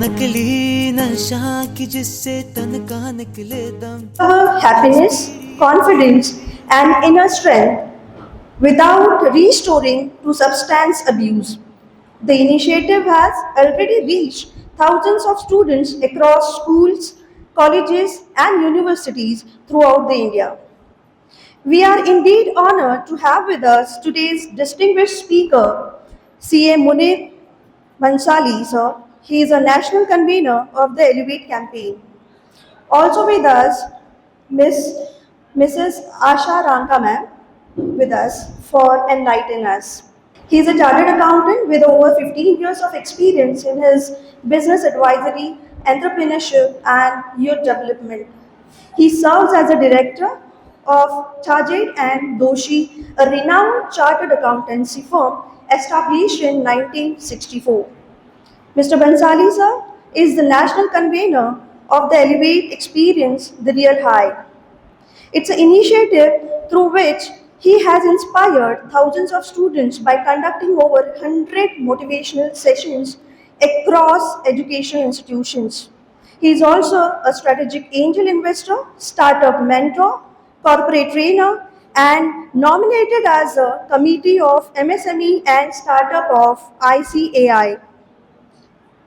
नकली नशा की जिससे तन का निकले दम happiness, confidence, and inner strength without restoring to substance abuse. The initiative has already reached thousands of students across schools, colleges, and universities throughout the India. We are indeed honored to have with us today's distinguished speaker, CA Munir Mansali, sir. He is a national convener of the Elevate campaign. Also with us, Miss Mrs. Asha Ranka ma'am with us for enlightening us. He is a chartered accountant with over 15 years of experience in his business advisory, entrepreneurship, and youth development. He serves as a director of Tajid and Doshi, a renowned chartered accountancy firm established in 1964. Mr. Bansali sir is the national convener of the Elevate Experience, the Real High. It's an initiative through which he has inspired thousands of students by conducting over 100 motivational sessions across educational institutions. He is also a strategic angel investor, startup mentor, corporate trainer, and nominated as a committee of MSME and startup of ICAI.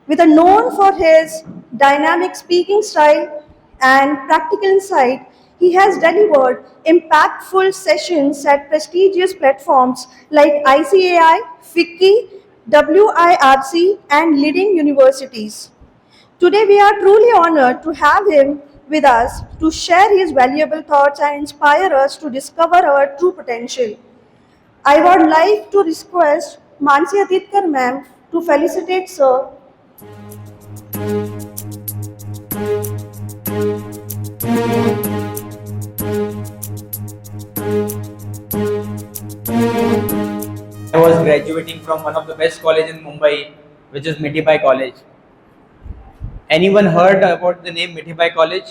With a known for his dynamic speaking style and practical insight, he has delivered impactful sessions at prestigious platforms like ICAI, FICCI, WIRC, and leading universities. Today, we are truly honored to have him with us to share his valuable thoughts and inspire us to discover our true potential. I would like to request Mansi Atitkar ma'am to felicitate Sir. I was graduating from one of the best college in Mumbai, which is Mithibai College. Anyone heard about the name Mithibai College?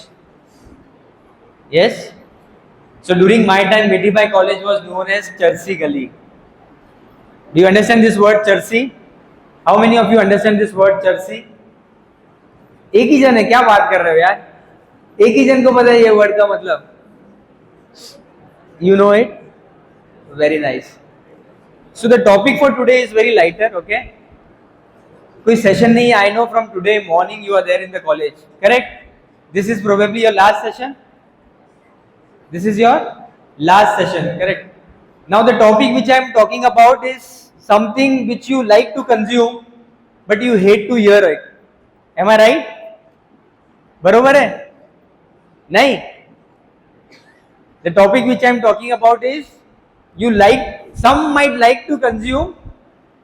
Yes? So during my time, Mithibai College was known as Chersi Gali. Do you understand this word Chersi? How many of you understand this word Chersi? एक ही जन है, क्या बात कर रहे हो यार? एक ही जन को पता है ये वर्ड का मतलब? You know it? Very nice. So the topic for today is very lighter, okay? कोई सेशन नहीं है. I know from today morning you are there in the college, correct? This is probably your last session. This is your last session, correct? Now the topic which I am talking about is something which you like to consume, but you hate to hear it. Am I right? बरोबर है? नहीं. The topic which I am talking about is some might like to consume,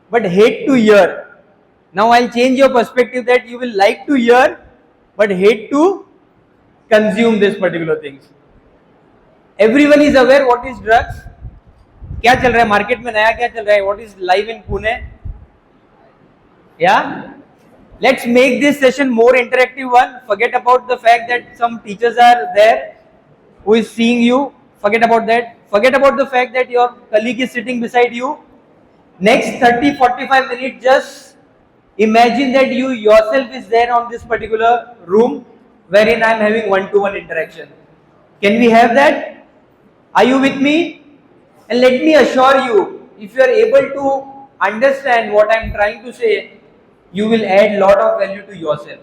but hate to hear. Now I'll change your perspective that you will like to hear, but hate to consume this particular things. Everyone is aware what is drugs. क्या चल रहा है market में, नया क्या चल रहा है? What is live in Pune? Yeah. Let's make this session more interactive one. Forget about the fact that some teachers are there who is seeing you. Forget about that. Forget about the fact that your colleague is sitting beside you. Next 30-45 minutes, just imagine that you yourself is there on this particular room wherein I am having one-to-one interaction. Can we have that? Are you with me? And let me assure you, if you are able to understand what I am trying to say, you will add lot of value to yourself.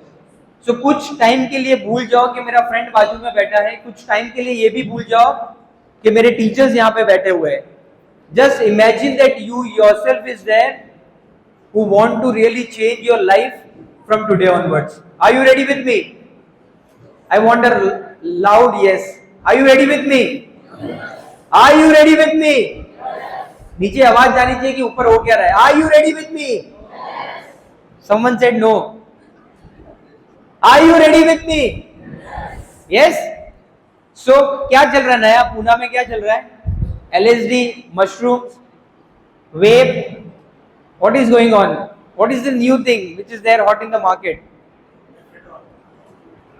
So कुछ time के लिए भूल जाओ कि मेरा friend बाजू में बैठा है, कुछ टाइम के लिए ये भी भूल जाओ कि मेरे टीचर्स यहाँ पे बैठे हुए हैं. Just imagine that you yourself is there who want to really change your life from today onwards. Are you ready with me? I want a loud yes. Are you ready with me? Are you ready with me? नीचे आवाज जानी चाहिए कि ऊपर हो क्या रहा है. Are you ready with me? Someone said no. Are you ready with me? Yes. So क्या चल रहा है नया पूना में? क्या चल रहा है? LSD, mushrooms, vape. What is going on? What is the new thing which is there hot in the market?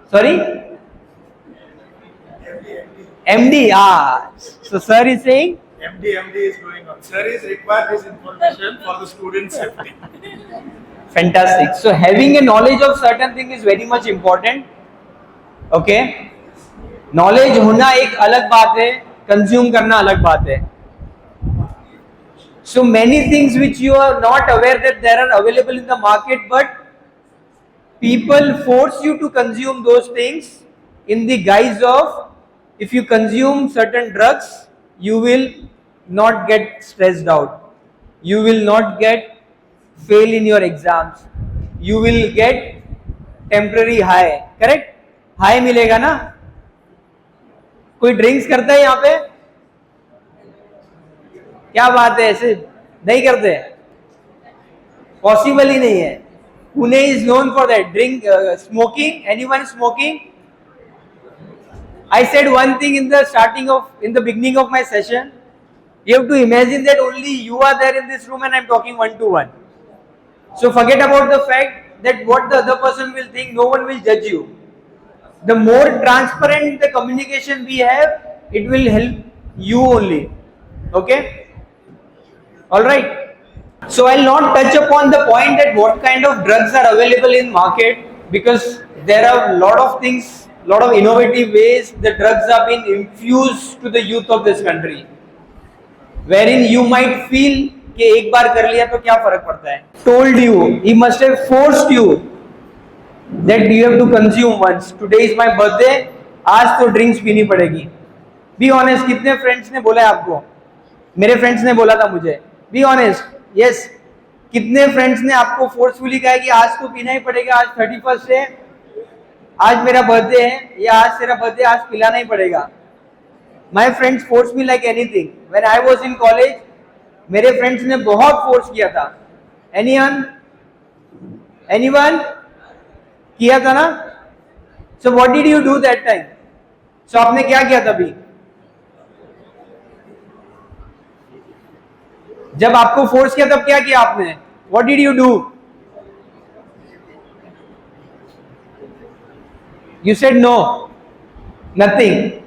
Sorry? MD. So sir is saying? MD is going on. Sir is required this information for the student safety. Fantastic. So having a knowledge of certain thing is very much important. Okay. Knowledge होना एक अलग बात है, consume करना अलग बात है. So many things which you are not aware that there are available in the market, but people force you to consume those things in the guise of, if you consume certain drugs, you will not get stressed out. You will not get fail in your exams. You will get temporary high. Correct? High मिलेगा ना? कोई drinks करता है यहाँ पे? क्या बात है, ऐसे नहीं करते? पॉसिबल ही नहीं है. Pune is known for that. Drink, smoking. Anyone smoking? I said one thing in the beginning of my session. You have to imagine that only you are there in this room and I'm talking one to one. So forget about the fact that what the other person will think. No one will judge you. The more transparent the communication we have, it will help you only. Okay? Alright. So I'll not touch upon the point that what kind of drugs are available in market, because there are a lot of things, lot of innovative ways the drugs are being infused to the youth of this country, wherein you might feel कि एक बार कर लिया तो क्या फर्क पड़ता है. Told you, he must have forced you that you have to consume once. Today is my birthday, आज तो ड्रिंक्स पीनी पड़ेगी. Be honest, कितने फ्रेंड्स ने बोला है आपको? मेरे फ्रेंड्स ने बोला था मुझे. Be honest, yes. कितने फ्रेंड्स ने आपको फोर्सफुली कहा कि आज तो पीना ही पड़ेगा, आज 31st है, आज मेरा बर्थडे है, या आज तेरा बर्थडे, आज पिलाना ही पड़ेगा. My friends forced me like anything. When I was in college, मेरे फ्रेंड्स ने बहुत फोर्स किया था. Anyone? किया था ना? So what did you do that time? So आपने क्या किया तभी? जब आपको फोर्स किया तब क्या किया आपने? What did you do? You said no. Nothing.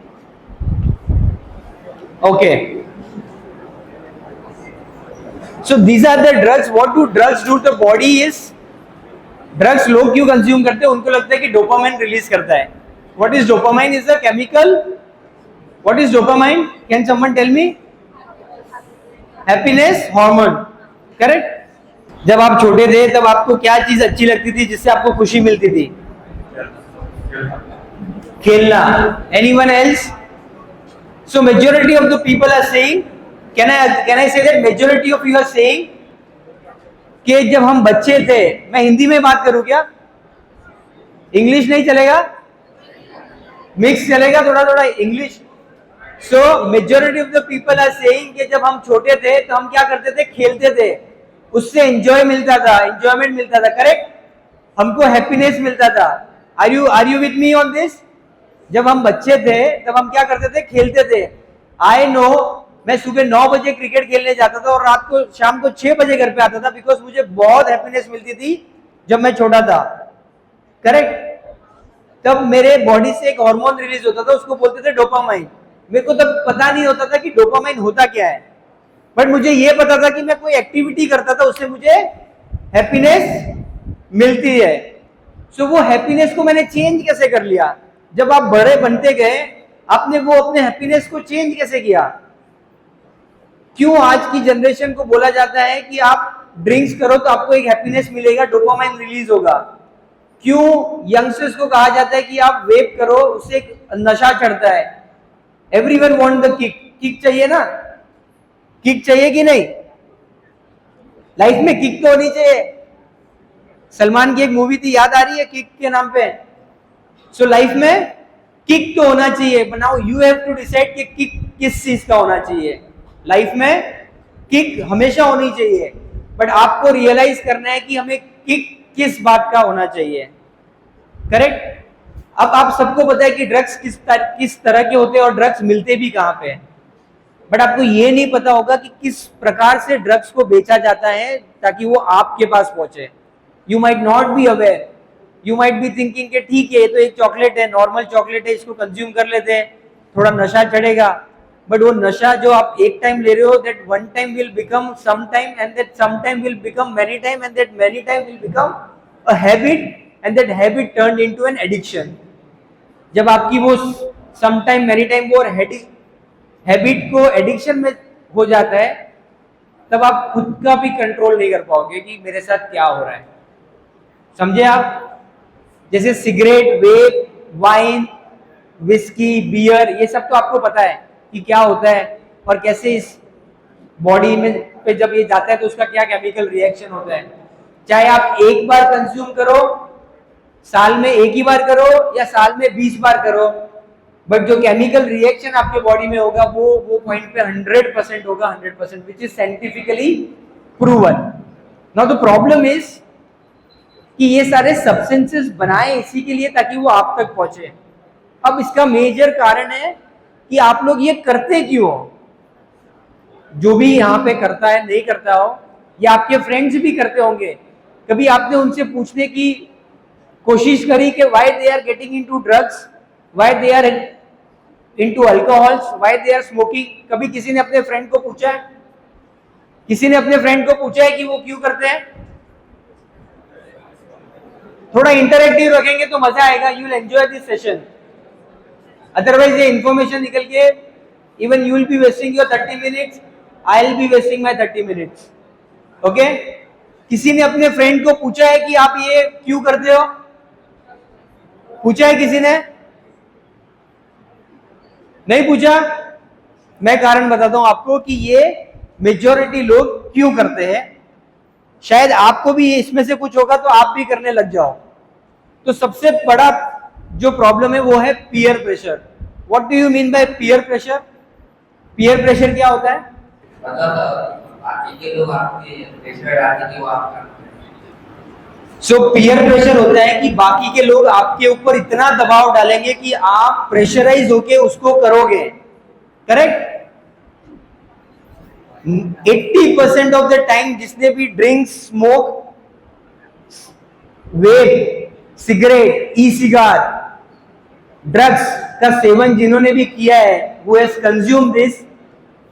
Okay. So these are the drugs. What do drugs do to the body is, drugs लोग क्यों कंज्यूम करते हैं? उनको लगता है कि डोपामाइन रिलीज करता है. What is dopamine? Is a chemical. What is dopamine? Can someone tell me? Happiness hormone. Correct? जब आप छोटे थे तब आपको क्या चीज अच्छी लगती थी जिससे आपको खुशी मिलती थी? खेलना. Anyone else? So majority of the people are saying, can I say that majority of you are saying कि जब हम बच्चे थे, मैं हिंदी में बात करूं क्या? इंग्लिश नहीं चलेगा? मिक्स चलेगा, थोड़ा थोड़ा English. So majority of the people are saying कि जब हम छोटे थे तो हम क्या करते थे? खेलते थे, उससे एंजॉय मिलता था, एंजॉयमेंट मिलता था. करेक्ट? हमको हैप्पीनेस मिलता था. Are you with me on this? जब हम बच्चे थे तब हम क्या करते थे? खेलते थे. I know, मैं सुबह 9 बजे क्रिकेट खेलने जाता था और रात को शाम को 6 बजे घर पे आता था, बिकॉज मुझे बहुत हैप्पीनेस मिलती थी जब मैं छोटा था. करेक्ट? तब मेरे बॉडी से एक हार्मोन रिलीज होता था, उसको बोलते थे डोपामाइन. मेरे को तब पता नहीं होता था कि डोपामाइन होता क्या है, बट मुझे ये पता था कि मैं कोई एक्टिविटी करता था उससे मुझे हैप्पीनेस मिलती है. सो वो हैप्पीनेस को मैंने चेंज कैसे कर लिया? जब आप बड़े बनते गए, आपने वो अपने हैप्पीनेस को चेंज कैसे किया? क्यों आज की जनरेशन को बोला जाता है कि आप ड्रिंक्स करो तो आपको एक हैप्पीनेस मिलेगा, डोपामाइन रिलीज होगा? क्यों यंगस्टर्स को कहा जाता है कि आप वेप करो, उससे एक नशा चढ़ता है? Everyone want the kick. Kick चाहिए ना? किक चाहिए कि नहीं? लाइफ में किक तो होनी चाहिए. सलमान की एक मूवी थी, याद आ रही है, किक के नाम पे? सो लाइफ में किक तो होना चाहिए, but now you have to decide कि किक किस चीज का होना चाहिए. लाइफ में किक हमेशा होनी चाहिए, बट आपको रियलाइज करना है कि हमें किक किस बात का होना चाहिए. करेक्ट? अब आप सबको पता है कि ड्रग्स किस तरह के होते हैं और ड्रग्स मिलते भी कहां पे, बट आपको ये नहीं पता होगा कि किस प्रकार से ड्रग्स को बेचा जाता है ताकि वो आपके पास पहुंचे. You might not be aware. You might be thinking कि ठीक है, ये तो एक चॉकलेट है, नॉर्मल चॉकलेट है, इसको कंज्यूम कर लेते हैं, थोड़ा नशा चढ़ेगा. बट वो नशा जो आप एक टाइम ले रहे हो, that one time will become some time, and that some time will become many time, and that many time will become a habit, and that habit turn into an addiction. जब आपकी वो some time many time वो habit को addiction में हो जाता है, तब आप खुद का भी कंट्रोल नहीं कर पाओगे कि मेरे साथ क्या हो रहा है. समझे आप? जैसे सिगरेट, वेप, वाइन, विस्की, बियर, ये सब तो आपको पता है कि क्या होता है और कैसे इस बॉडी में पे जब ये जाता है तो उसका क्या केमिकल रिएक्शन होता है. चाहे आप एक बार कंज्यूम करो, साल में एक ही बार करो या साल में 20 बार करो, बट जो केमिकल रिएक्शन आपके बॉडी में होगा वो पॉइंट पे 100% होगा, 100%, which is scientifically proven. Now the problem is कि ये सारे सब्सटेंसेस बनाए इसी के लिए ताकि वो आप तक पहुंचे. अब इसका मेजर कारण है कि आप लोग ये करते क्यों हो. जो भी यहाँ पे करता है नहीं करता हो, या आपके फ्रेंड्स भी करते होंगे, कभी आपने उनसे पूछने की कोशिश करी कि why they are getting into drugs, why they are into alcohols, why they are smoking? कभी किसी ने अपने फ्रेंड को पूछा है? किसी ने अपने फ्रेंड को पूछा है कि वो क्यों करते हैं? थोड़ा इंटरेक्टिव रखेंगे तो मजा आएगा. You will enjoy this session. Otherwise ये इंफॉर्मेशन निकल के even you will be wasting your 30 minutes, I will be wasting my 30 minutes. Okay? किसी ने अपने फ्रेंड को पूछा है कि आप ये क्यों करते हो? पूछा है किसी ने? नहीं पूछा? मैं कारण बताता हूं आपको कि ये मेजॉरिटी लोग क्यों करते हैं. शायद आपको भी इसमें से कुछ होगा तो आप भी करने लग जाओ. तो सबसे बड़ा जो प्रॉब्लम है वो है peer pressure. What do you mean by peer pressure? Peer pressure क्या होता है? मतलब बाकी के लोग आपके प्रेशर डालते कि वो आप करते हैं. सो पीयर प्रेशर होता है कि बाकी के लोग आपके ऊपर इतना दबाव डालेंगे कि आप प्रेशराइज होके उसको करोगे. करेक्ट? 80% ऑफ द टाइम जिसने भी ड्रिंक, स्मोक, वेप, सिगरेट, ई सिगार, ड्रग्स का सेवन जिन्होंने भी किया है, who has consumed this,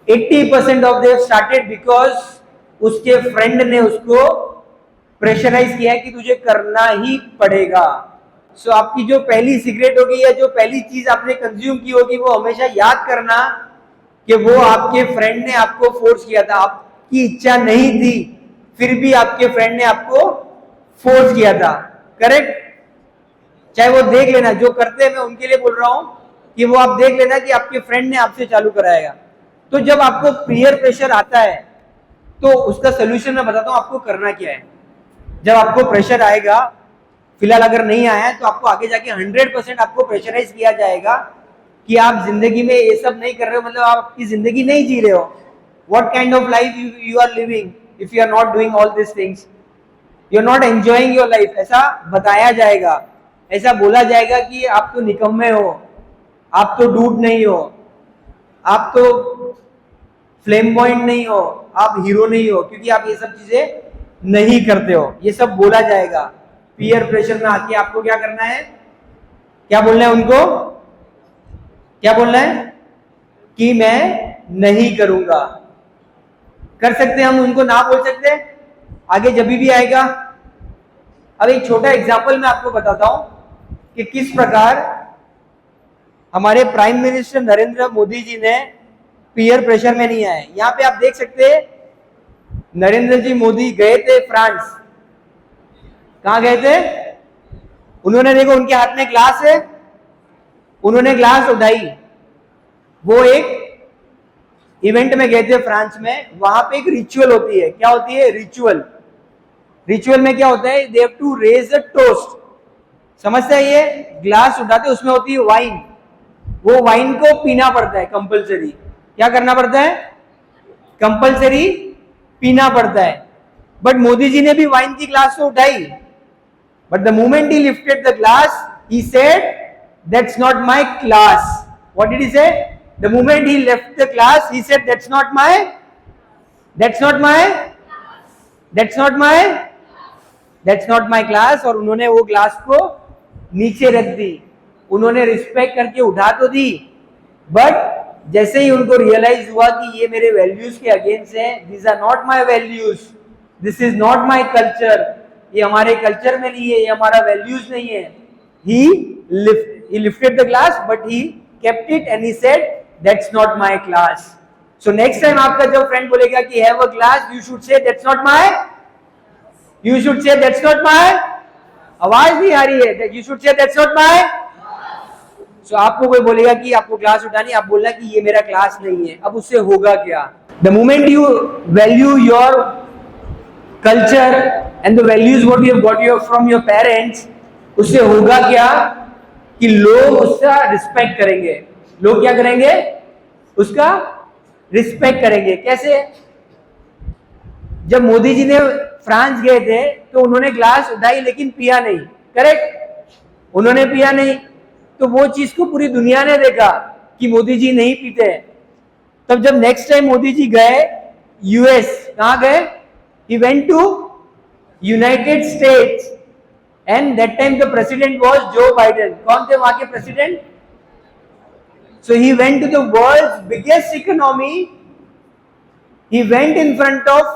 80% of they started because उसके फ्रेंड ने उसको प्रेशराइज किया है कि तुझे करना ही पड़ेगा. सो आपकी जो पहली सिगरेट होगी या जो पहली चीज आपने कंज्यूम की होगी, वो हमेशा याद करना कि वो आपके फ्रेंड ने आपको फोर्स किया था. आपकी इच्छा नहीं थी, फिर भी आपके फ्रेंड ने आपको फोर्स किया था. करेक्ट? चाहे वो देख लेना, जो करते हैं मैं उनके लिए बोल रहा हूं कि वो आप देख लेना कि आपके फ्रेंड ने आपसे चालू कराएगा. तो जब आपको पीयर प्रेशर आता है तो उसका सोल्यूशन मैं बताता हूं आपको करना क्या है. जब आपको प्रेशर आएगा, फिलहाल अगर नहीं आया है तो आपको आगे जाके 100% आपको प्रेशराइज किया जाएगा कि आप जिंदगी में ये सब नहीं कर रहे हो, मतलब आप आपकी जिंदगी नहीं जी रहे हो. What kind of life you are living if you are not doing all this things, you are not enjoying your life. ऐसा बताया जाएगा, ऐसा बोला जाएगा कि आप तो निकम्मे हो, आप तो डूड नहीं हो, आप तो फ्लेमबॉइंट नहीं हो, आप हीरो नहीं हो, क्योंकि आप ये सब चीजें नहीं करते हो. ये सब बोला जाएगा. पीयर प्रेशर में आके आपको क्या करना है? क्या बोलना है उनको? क्या बोलना है? कि मैं नहीं करूंगा. कर सकते हैं हम, उनको ना बोल सकते हैं आगे जब भी आएगा. अब एक छोटा एग्जांपल मैं आपको बताता हूं कि किस प्रकार हमारे प्राइम मिनिस्टर नरेंद्र मोदी जी ने पीयर प्रेशर में नहीं आए. यहां पे आप देख सकते हैं नरेंद्र जी मोदी गए थे फ्रांस. कहां गए थे? उन्होंने, देखो उनके हाथ में ग्लास है, उन्होंने ग्लास उठाई. वो एक इवेंट में गए थे फ्रांस में. वहां पे एक रिचुअल होती है. क्या होती है? रिचुअल. रिचुअल में क्या होता है? They have to raise a toast. समझते हैं? ये ग्लास उठाते, उसमें होती है वाइन. वो वाइन को पीना पड़ता है कंपलसरी. क्या करना पड़ता है? कंपलसरी पीना पड़ता है. बट मोदी जी ने भी वाइन की ग्लास तो उठाई, but the moment he lifted the glass he said that's not my glass. What did he say? The moment he left the glass he said that's not my, that's not my, that's not my, that's not my glass. और उन्होंने वो glass को नीचे रख दी. उन्होंने respect करके उठा तो दी, बट जैसे ही उनको रियलाइज हुआ कि ये मेरे वैल्यूज के अगेंस्ट है, these are not my values, this is not my culture, ये हमारे कल्चर में नहीं है, ये हमारा वैल्यूज नहीं है, he lifted the glass but he kept it and he said that's not my class. So next time आपका जब फ्रेंड बोलेगा कि have a glass, you should say that's not my, you should say that's not my, आवाज नहीं आ रही है, that you should say that's not my. So आपको कोई बोलेगा कि आपको क्लास उठानी, आप बोलना कि ये मेरा क्लास नहीं है, अब उससे होगा क्या? The moment you value your culture and the values what you have got from your parents, उससे होगा क्या कि लोग उसका रिस्पेक्ट करेंगे. लोग क्या करेंगे? उसका रिस्पेक्ट करेंगे. कैसे? जब मोदी जी ने फ्रांस गए थे तो उन्होंने ग्लास उठाई लेकिन पिया नहीं, करेक्ट? उन्होंने पिया नहीं, तो वो चीज को पूरी दुनिया ने देखा कि मोदी जी नहीं पीते. तब जब नेक्स्ट टाइम मोदी जी गए यूएस, कहां गए? He went to United States and that time the president was Joe Biden. कौन थे वहां के president? So he went to the world's biggest economy, he went in front of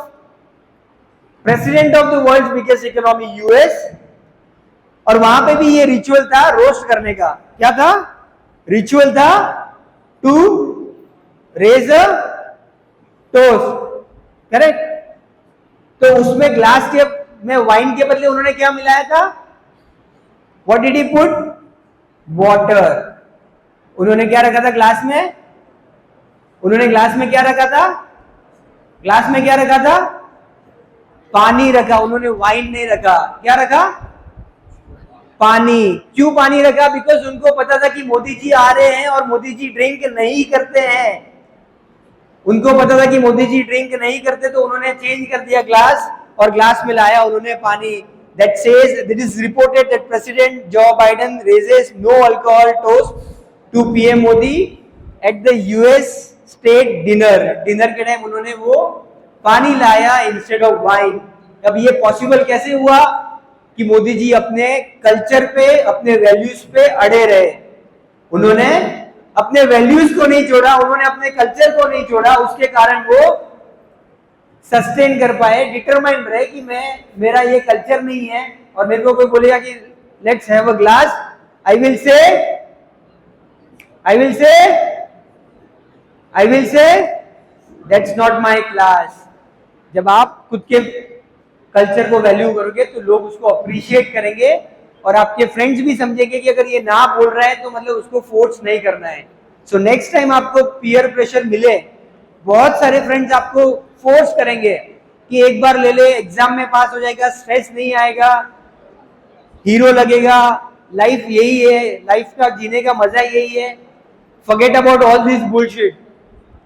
president of the world's biggest economy US, और वहां पे भी ये ritual था रोस्ट करने का. क्या था? रिचुअल था to raise a toast, correct? तो उसमें ग्लास के में वाइन के बदले उन्होंने क्या मिलाया था? What did he put? Water. उन्होंने क्या रखा था ग्लास में? उन्होंने ग्लास में क्या रखा था? ग्लास में क्या रखा था? पानी रखा. उन्होंने वाइन नहीं रखा. क्या रखा? पानी. क्यों पानी रखा? बिकॉज उनको पता था कि मोदी जी आ रहे हैं और मोदी जी ड्रिंक नहीं करते हैं. उनको पता था कि मोदी जी ड्रिंक नहीं करते, तो उन्होंने चेंज कर दिया ग्लास और ग्लास में लाया उन्होंने पानी. That says, it is reported that President Joe Biden raises no alcohol toast to PM Modi at the US state dinner. Dinner के टाइम उन्होंने वो पानी लाया इंस्टेड ऑफ वाइन. अब ये पॉसिबल कैसे हुआ कि मोदी जी अपने कल्चर पे, अपने वैल्यूज पे अड़े रहे? उन्होंने अपने वैल्यूज को नहीं छोड़ा, उन्होंने अपने कल्चर को नहीं छोड़ा, उसके कारण वो सस्टेन कर पाए, डिटरमाइंड रहे कि मेरा ये कल्चर नहीं है. और मेरे को कोई बोलेगा कि let's have a glass, I will say that's not my class. जब आप खुद के कल्चर को वैल्यू करोगे तो लोग उसको अप्रिशिएट करेंगे और आपके फ्रेंड्स भी समझेंगे कि अगर ये ना बोल रहा है तो मतलब उसको फोर्स नहीं करना है. सो नेक्स्ट टाइम आपको पीयर प्रेशर मिले, बहुत सारे फ्रेंड्स आपको फोर्स करेंगे कि एक बार ले ले, एग्जाम में पास हो जाएगा, स्ट्रेस नहीं आएगा, हीरो लगेगा, लाइफ यही है, लाइफ का जीने का मजा यही है, forget about all this bullshit.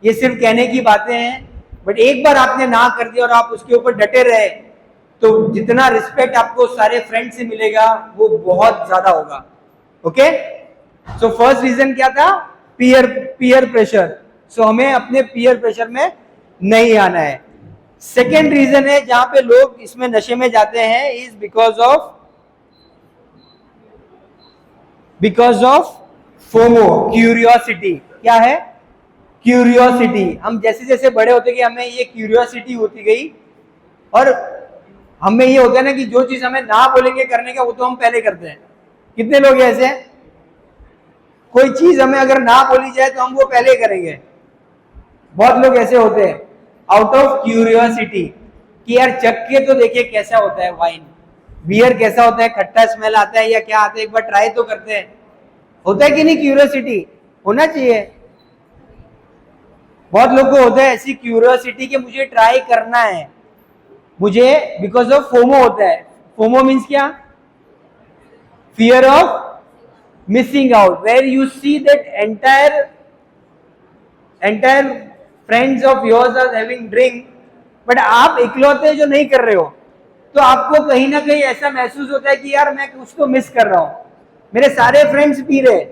ये सिर्फ कहने की बातें हैं. बट एक बार आपने ना कर दिया और आप उसके ऊपर डटे रहे तो जितना रिस्पेक्ट आपको सारे फ्रेंड से मिलेगा वो बहुत ज्यादा होगा. ओके? सो फर्स्ट रीजन क्या था? Peer pressure. सो हमें अपने पीयर प्रेशर में नहीं आना है. सेकेंड रीजन है जहां पे लोग इसमें नशे में जाते हैं, is because of FOMO, curiosity. क्या है? क्यूरियोसिटी. हम जैसे जैसे बड़े होते गए हमें ये क्यूरियोसिटी होती गई और हमें ये होता है ना कि जो चीज हमें ना बोलेंगे करने का वो तो हम पहले करते हैं. कितने लोग ऐसे हैं? कोई चीज हमें अगर ना बोली जाए तो हम वो पहले करेंगे. बहुत लोग ऐसे होते हैं आउट ऑफ क्यूरियोसिटी कि यार चख के तो देखिए कैसा होता है वाइन, बियर कैसा होता है, खट्टा स्मेल आता है या क्या आता है, एक बार ट्राई तो करते हैं. होता है कि नहीं? क्यूरियोसिटी होना चाहिए. बहुत लोग को होता है ऐसी क्यूरियोसिटी कि मुझे ट्राई करना है, मुझे, बिकॉज ऑफ फोमो होता है. फोमो मीन्स क्या? Fear of missing out, where you see that entire friends of yours are having drink, but आप इकलौते जो नहीं कर रहे हो, तो आपको कहीं ना कहीं ऐसा महसूस होता है कि यार मैं कुछ तो मिस कर रहा हूं. मेरे सारे फ्रेंड्स पी रहे,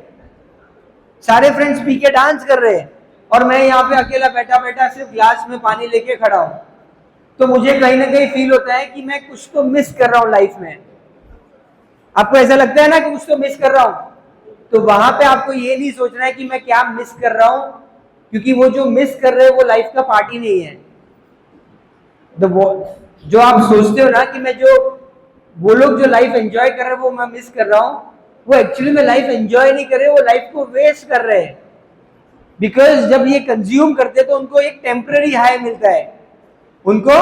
सारे फ्रेंड्स पी के डांस कर रहे और मैं यहाँ पे अकेला बैठा बैठा सिर्फ ग्लास में पानी लेके खड़ा हूं. तो मुझे कहीं ना कहीं फील होता है कि मैं कुछ तो मिस कर रहा हूं लाइफ में. आपको ऐसा लगता है ना कि कुछ तो मिस कर रहा हूं? तो वहां पे आपको ये नहीं सोचना है कि मैं क्या मिस कर रहा हूं, क्योंकि वो जो मिस कर रहे हैं वो लाइफ का पार्ट ही नहीं है। जो आप सोचते हो ना कि मैं जो वो लोग जो लाइफ एंजॉय कर रहे हैं वो मैं मिस कर रहा हूं, वो एक्चुअली में लाइफ एंजॉय नहीं कर रहे, वो लाइफ को वेस्ट कर रहे हैं। बिकॉज जब ये कंज्यूम करते हैं तो उनको एक टेम्पररी हाई मिलता है, उनको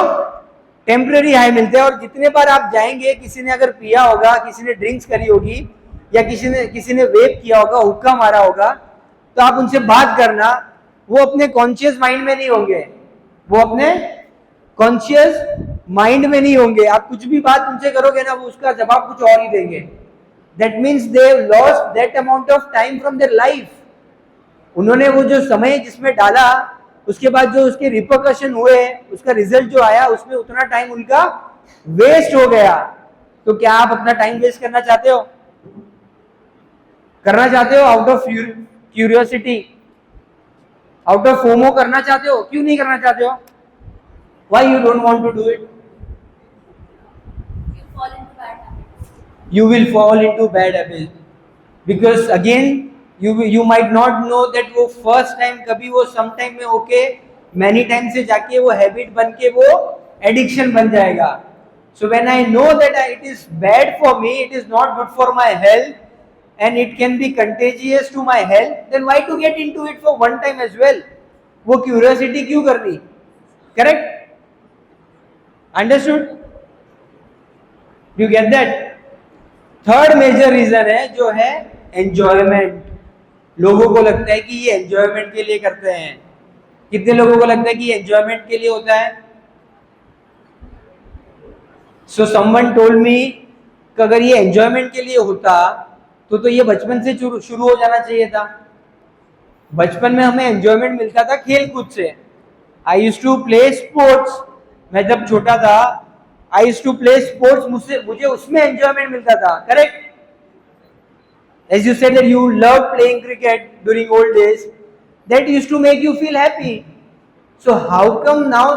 टेम्पररी हाई मिलता है। और जितने बार आप जाएंगे, किसी ने अगर पिया होगा, किसी ने ड्रिंक्स करी होगी, या किसी ने वेप किया होगा, हुक्का मारा होगा, तो आप उनसे बात करना, वो अपने कॉन्शियस माइंड में नहीं होंगे, वो अपने कॉन्शियस माइंड में नहीं होंगे। आप कुछ भी बात उनसे करोगे ना, वो उसका जवाब कुछ और ही देंगे। That means they lost that amount of time from their life. उन्होंने वो जो समय जिसमें डाला, उसके बाद जो उसके रिपरकशन हुए, उसका रिजल्ट जो आया, उसमें उतना टाइम उनका वेस्ट हो गया। तो क्या आप अपना टाइम वेस्ट करना चाहते हो? करना चाहते हो? Out of curiosity, out of FOMO करना चाहते हो? क्यों नहीं करना चाहते हो? Why you don't want to do it? You will fall into bad habits because again you might not know that वो first time कभी वो sometime में okay, many time से जाके वो habit बन के वो addiction बन जाएगा। So when I know that it is bad for me, it is not good for my health, and it can be contagious to my health, then why to get into it for one time as well? वो curiosity क्यों करनी? Correct? Understood? You get that? Third major reason है जो है enjoyment. लोगों को लगता है कि ये एंजॉयमेंट के लिए करते हैं। कितने लोगों को लगता है कि एंजॉयमेंट के लिए होता है? सो समवन टोल्ड मी कि अगर ये एंजॉयमेंट के लिए होता तो ये बचपन से शुरू हो जाना चाहिए था। बचपन में हमें एंजॉयमेंट मिलता था खेल कूद से। I used to play sports. मैं जब छोटा था, I used to play sports, मुझे उसमें एंजॉयमेंट मिलता था। Correct? As you said that you love playing cricket during old days, that used to make you feel happy. So how come now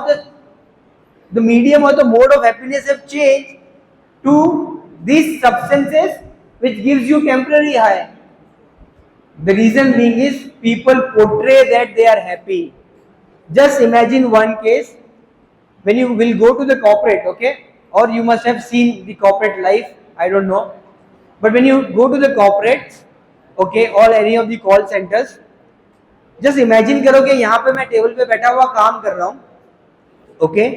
the medium और the mode of happiness have changed to these substances which gives you temporary high? The reason being is people portray that they are happy. Just imagine one case when you will go to the corporate, okay, or you must have seen the corporate life, I don't know, but when you go to the corporates, okay, or any of the call centers, just imagine करो कि यहाँ पे मैं table पे बैठा हुआ काम कर रहा हूँ, okay,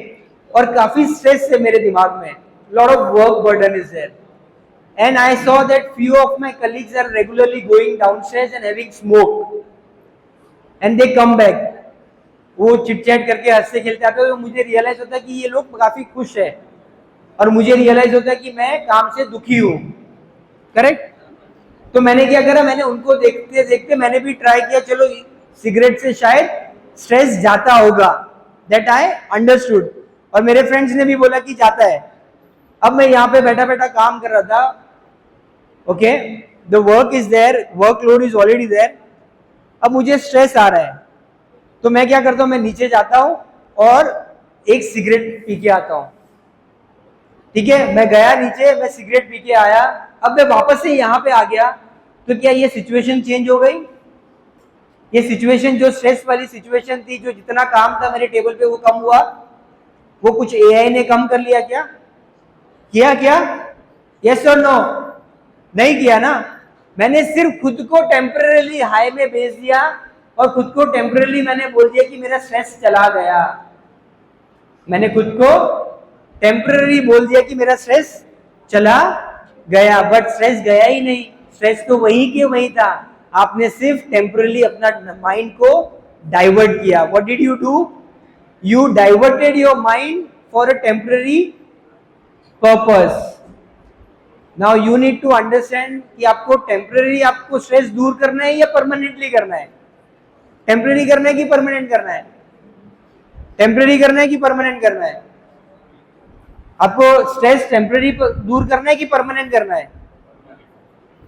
और काफी स्ट्रेस है मेरे दिमाग में, lot of work burden is there, and I saw that few of my colleagues are regularly going downstairs and having smoke, and they come back, वो चिट-चैट करके हंसते खेलते आते हैं। तो मुझे रियलाइज होता है कि ये लोग काफी खुश है, और मुझे रियलाइज होता है कि मैं काम से दुखी हूँ। करेक्ट? तो मैंने क्या करा, मैंने उनको देखते देखते मैंने भी ट्राई किया, चलो सिगरेट से शायद स्ट्रेस जाता होगा। दैट आई अंडरस्टूड, और मेरे फ्रेंड्स ने भी बोला कि जाता है। अब मैं यहाँ पे बैठा बैठा काम कर रहा था, okay, the work is there, workload is already there, अब मुझे स्ट्रेस आ रहा है, तो मैं क्या करता हूं, मैं नीचे जाता हूं और एक सिगरेट पी के आता हूं। ठीक है, मैं गया नीचे, मैं सिगरेट पी के आया, अब मैं वापस से यहां पे आ गया, तो क्या ये सिचुएशन चेंज हो गई? ये सिचुएशन जो स्ट्रेस वाली सिचुएशन थी, जो जितना काम था मेरे टेबल पे वो कम हुआ? वो कुछ एआई ने कम कर लिया क्या? क्या? यस और नो? नहीं किया ना। मैंने सिर्फ खुद को टेम्पररी हाई में भेज दिया, और खुद को टेम्पररी मैंने बोल दिया कि मेरा स्ट्रेस चला गया। मैंने खुद को टेम्पररी बोल दिया कि मेरा स्ट्रेस चला गया, बट स्ट्रेस गया ही नहीं, स्ट्रेस तो वही के वही था। आपने सिर्फ टेम्पररी अपना माइंड को डाइवर्ट किया। What did you do? You diverted your mind for a temporary purpose. Now you need to understand कि आपको टेम्पररी आपको स्ट्रेस दूर करना है या परमानेंटली करना है? टेम्पररी करना है कि परमानेंट करना है? टेम्पररी करना है कि परमानेंट करना है? आपको स्ट्रेस टेम्पररी दूर करना है कि परमानेंट करना है?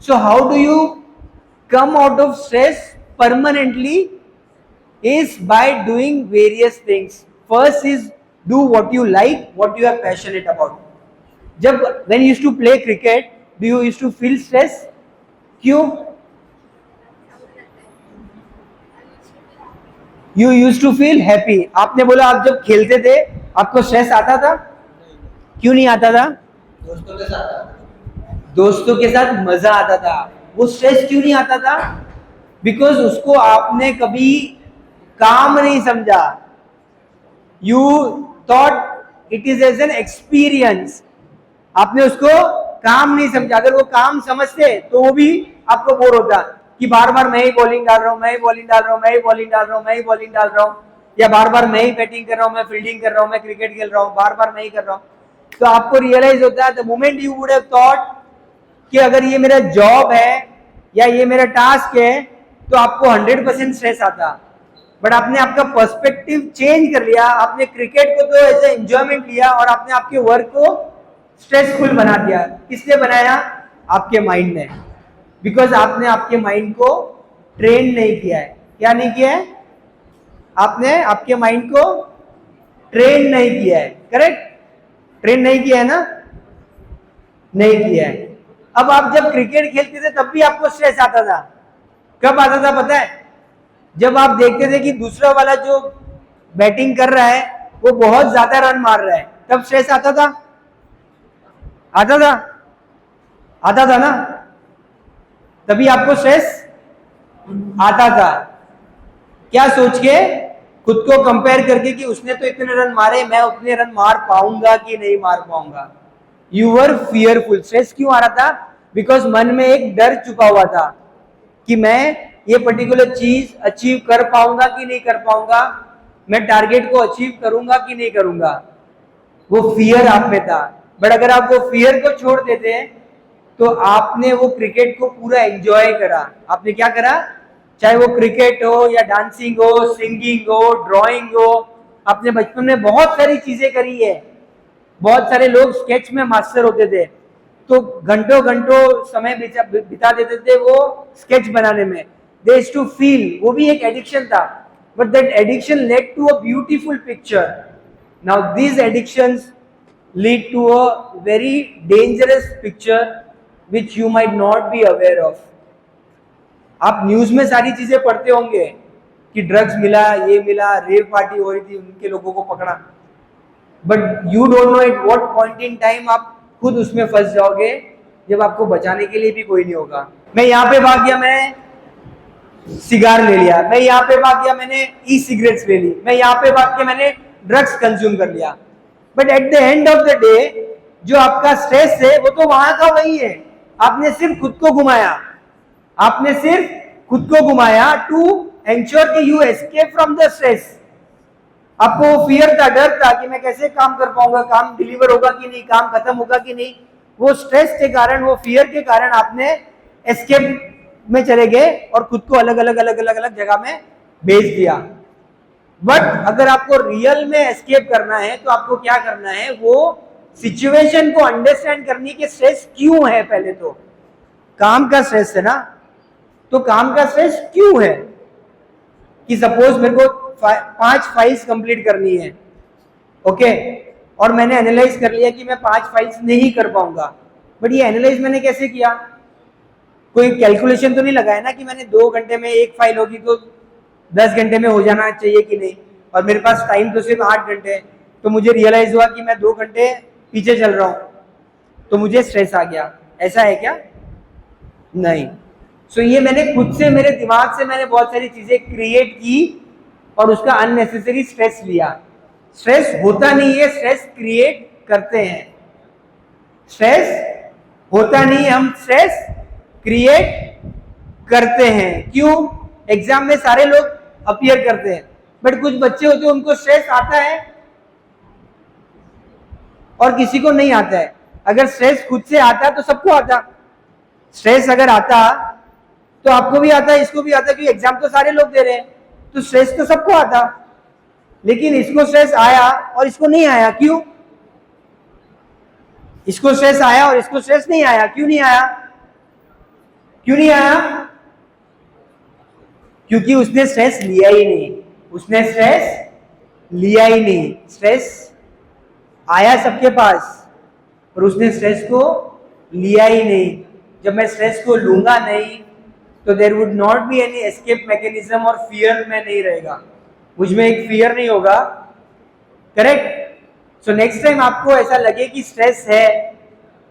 So how do you come out of stress permanently? Is by doing various things. First is do what you like, what you are passionate about. जब when you used to play cricket, do you used to feel stress? क्यों? You use to feel happy. आपने बोला आप जब खेलते थे आपको stress आता था, क्यों नहीं आता था? दोस्तों के साथ दोस्तों के साथ मजा आता था। वो स्ट्रेस क्यों नहीं आता था? बिकॉज उसको आपने कभी काम नहीं समझा। You thought it is as an experience. आपने उसको काम नहीं समझा। अगर वो काम समझते तो वो भी आपको बोर होता कि बार बार मैं ही बॉलिंग डाल रहा हूं, मैं ही बॉलिंग डाल रहा हूं, मैं ही बॉलिंग डाल रहा हूं, मैं ही बॉलिंग डाल रहा हूं, या बार बार मैं ही बैटिंग कर रहा हूं, मैं फील्डिंग कर रहा हूं, मैं क्रिकेट खेल रहा हूं, बार बार मैं ही कर रहा हूं। तो आपको रियलाइज होता है the moment you would have thought कि अगर ये मेरा जॉब है या ये मेरा टास्क है तो आपको 100% स्ट्रेस आता। बट आपने आपका पर्सपेक्टिव चेंज कर लिया। आपने क्रिकेट को तो एज ए एंजॉयमेंट लिया और आपने आपके वर्क को स्ट्रेसफुल बना दिया। किसने बनाया? आपके माइंड ने। बिकॉज आपने आपके माइंड को ट्रेन नहीं किया है। क्या नहीं किया है? आपने आपके माइंड को ट्रेन नहीं किया है। करेक्ट? ट्रेन नहीं किया है ना? नहीं किया है। अब आप जब क्रिकेट खेलते थे तब भी आपको स्ट्रेस आता था। कब आता था पता है? जब आप देखते थे कि दूसरा वाला जो बैटिंग कर रहा है वो बहुत ज्यादा रन मार रहा है, तब स्ट्रेस आता था। आता था? आता था ना? तभी आपको स्ट्रेस आता था। क्या सोच के? खुद को कंपेयर करके कि उसने तो इतने रन मारे, मैं उतने रन मार पाऊंगा कि नहीं मार पाऊंगा। You were fearful. स्ट्रेस क्यों आ रहा था? बिकॉज मन में एक डर छुपा हुआ था कि मैं ये पर्टिकुलर चीज अचीव कर पाऊंगा कि नहीं कर पाऊंगा, मैं टारगेट को अचीव करूंगा कि नहीं करूंगा। वो फियर आप में था। बट अगर आप वो फियर को छोड़ देते तो आपने वो क्रिकेट को पूरा एंजॉय करा। आपने क्या करा? चाहे वो क्रिकेट हो या डांसिंग हो, सिंगिंग हो, ड्राइंग हो, आपने बचपन में बहुत सारी चीजें करी है। बहुत सारे लोग स्केच में मास्टर होते थे तो घंटों घंटों समय बिता देते थे वो स्केच बनाने में। They used to feel. वो भी एक एडिक्शन था, but that addiction led to a beautiful picture. Now these addictions lead to a very dangerous picture which you might not be aware of। आप न्यूज में सारी चीजें पढ़ते होंगे कि ड्रग्स मिला, ये मिला, रेव पार्टी हो रही थी, उनके लोगों को पकड़ा, but you don't know at what point in time आप खुद उसमें फंस जाओगे जब आपको बचाने के लिए भी कोई नहीं होगा। मैं यहाँ पे भाग गया, मैंने सिगार ले लिया, मैं यहाँ पे भाग गया, मैंने ई सिगरेट्स ले ली, मैं यहाँ पे भाग के मैंने ड्रग्स कंज्यूम कर लिया। But at the end of the day जो आपका स्ट्रेस है वो तो वहां का वही है। आपने सिर्फ खुद को घुमाया। आपने सिर्फ खुद को घुमाया टू एंश्योर कि you escape from the stress. आपको फियर था, डर था कि मैं कैसे काम कर पाऊंगा, काम डिलीवर होगा कि नहीं, काम खत्म होगा कि नहीं। वो स्ट्रेस के कारण, वो फियर के कारण आपने एस्केप में चले गए और खुद को अलग अलग जगह में भेज दिया। बट अगर आपको रियल में एस्केप करना है तो आपको क्या करना है? वो सिचुएशन को अंडरस्टैंड करनी कि स्ट्रेस क्यों है। पहले तो काम का स्ट्रेस है ना, तो काम का स्ट्रेस क्यों है? कि सपोज मेरे को 5 फाइल्स कंप्लीट करनी है, ओके, और मैंने एनालाइज कर लिया कि मैं 5 फाइल्स नहीं कर पाऊंगा। बट ये एनालाइज मैंने कैसे किया? कोई कैलकुलेशन तो नहीं लगाया ना कि मैंने 2 घंटे में एक फाइल होगी तो 10 घंटे में हो जाना चाहिए कि नहीं, और मेरे पास टाइम तो सिर्फ 8 घंटे। तो मुझे रियलाइज हुआ कि मैं 2 घंटे पीछे चल रहा हूं तो मुझे स्ट्रेस आ गया। ऐसा है क्या? नहीं। सो ये मैंने खुद से, मेरे दिमाग से मैंने बहुत सारी चीजें क्रिएट की और उसका अननेसेसरी स्ट्रेस लिया। स्ट्रेस होता नहीं है, स्ट्रेस क्रिएट करते हैं। स्ट्रेस होता नहीं है, हम स्ट्रेस क्रिएट करते हैं। क्यों? एग्जाम में सारे लोग अपीयर करते हैं, बट कुछ बच्चे होते हैं उनको स्ट्रेस आता है और किसी को नहीं आता है। अगर स्ट्रेस खुद से आता तो सबको आता। स्ट्रेस अगर आता तो आपको भी आता है, इसको भी आता, क्योंकि एग्जाम तो सारे लोग दे रहे हैं, तो स्ट्रेस तो सबको आता। लेकिन इसको स्ट्रेस आया और इसको नहीं आया, क्यों? इसको स्ट्रेस आया और इसको स्ट्रेस नहीं आया, क्यों नहीं आया? क्यों नहीं आया? क्योंकि उसने स्ट्रेस लिया ही नहीं। उसने स्ट्रेस लिया ही नहीं। स्ट्रेस आया सबके पास और उसने स्ट्रेस को लिया ही नहीं। जब मैं स्ट्रेस को लूंगा नहीं तो there would not be any escape mechanism और फियर में नहीं रहेगा। मुझ में एक फियर नहीं होगा, करेक्ट। सो नेक्स्ट टाइम आपको ऐसा लगे कि स्ट्रेस है,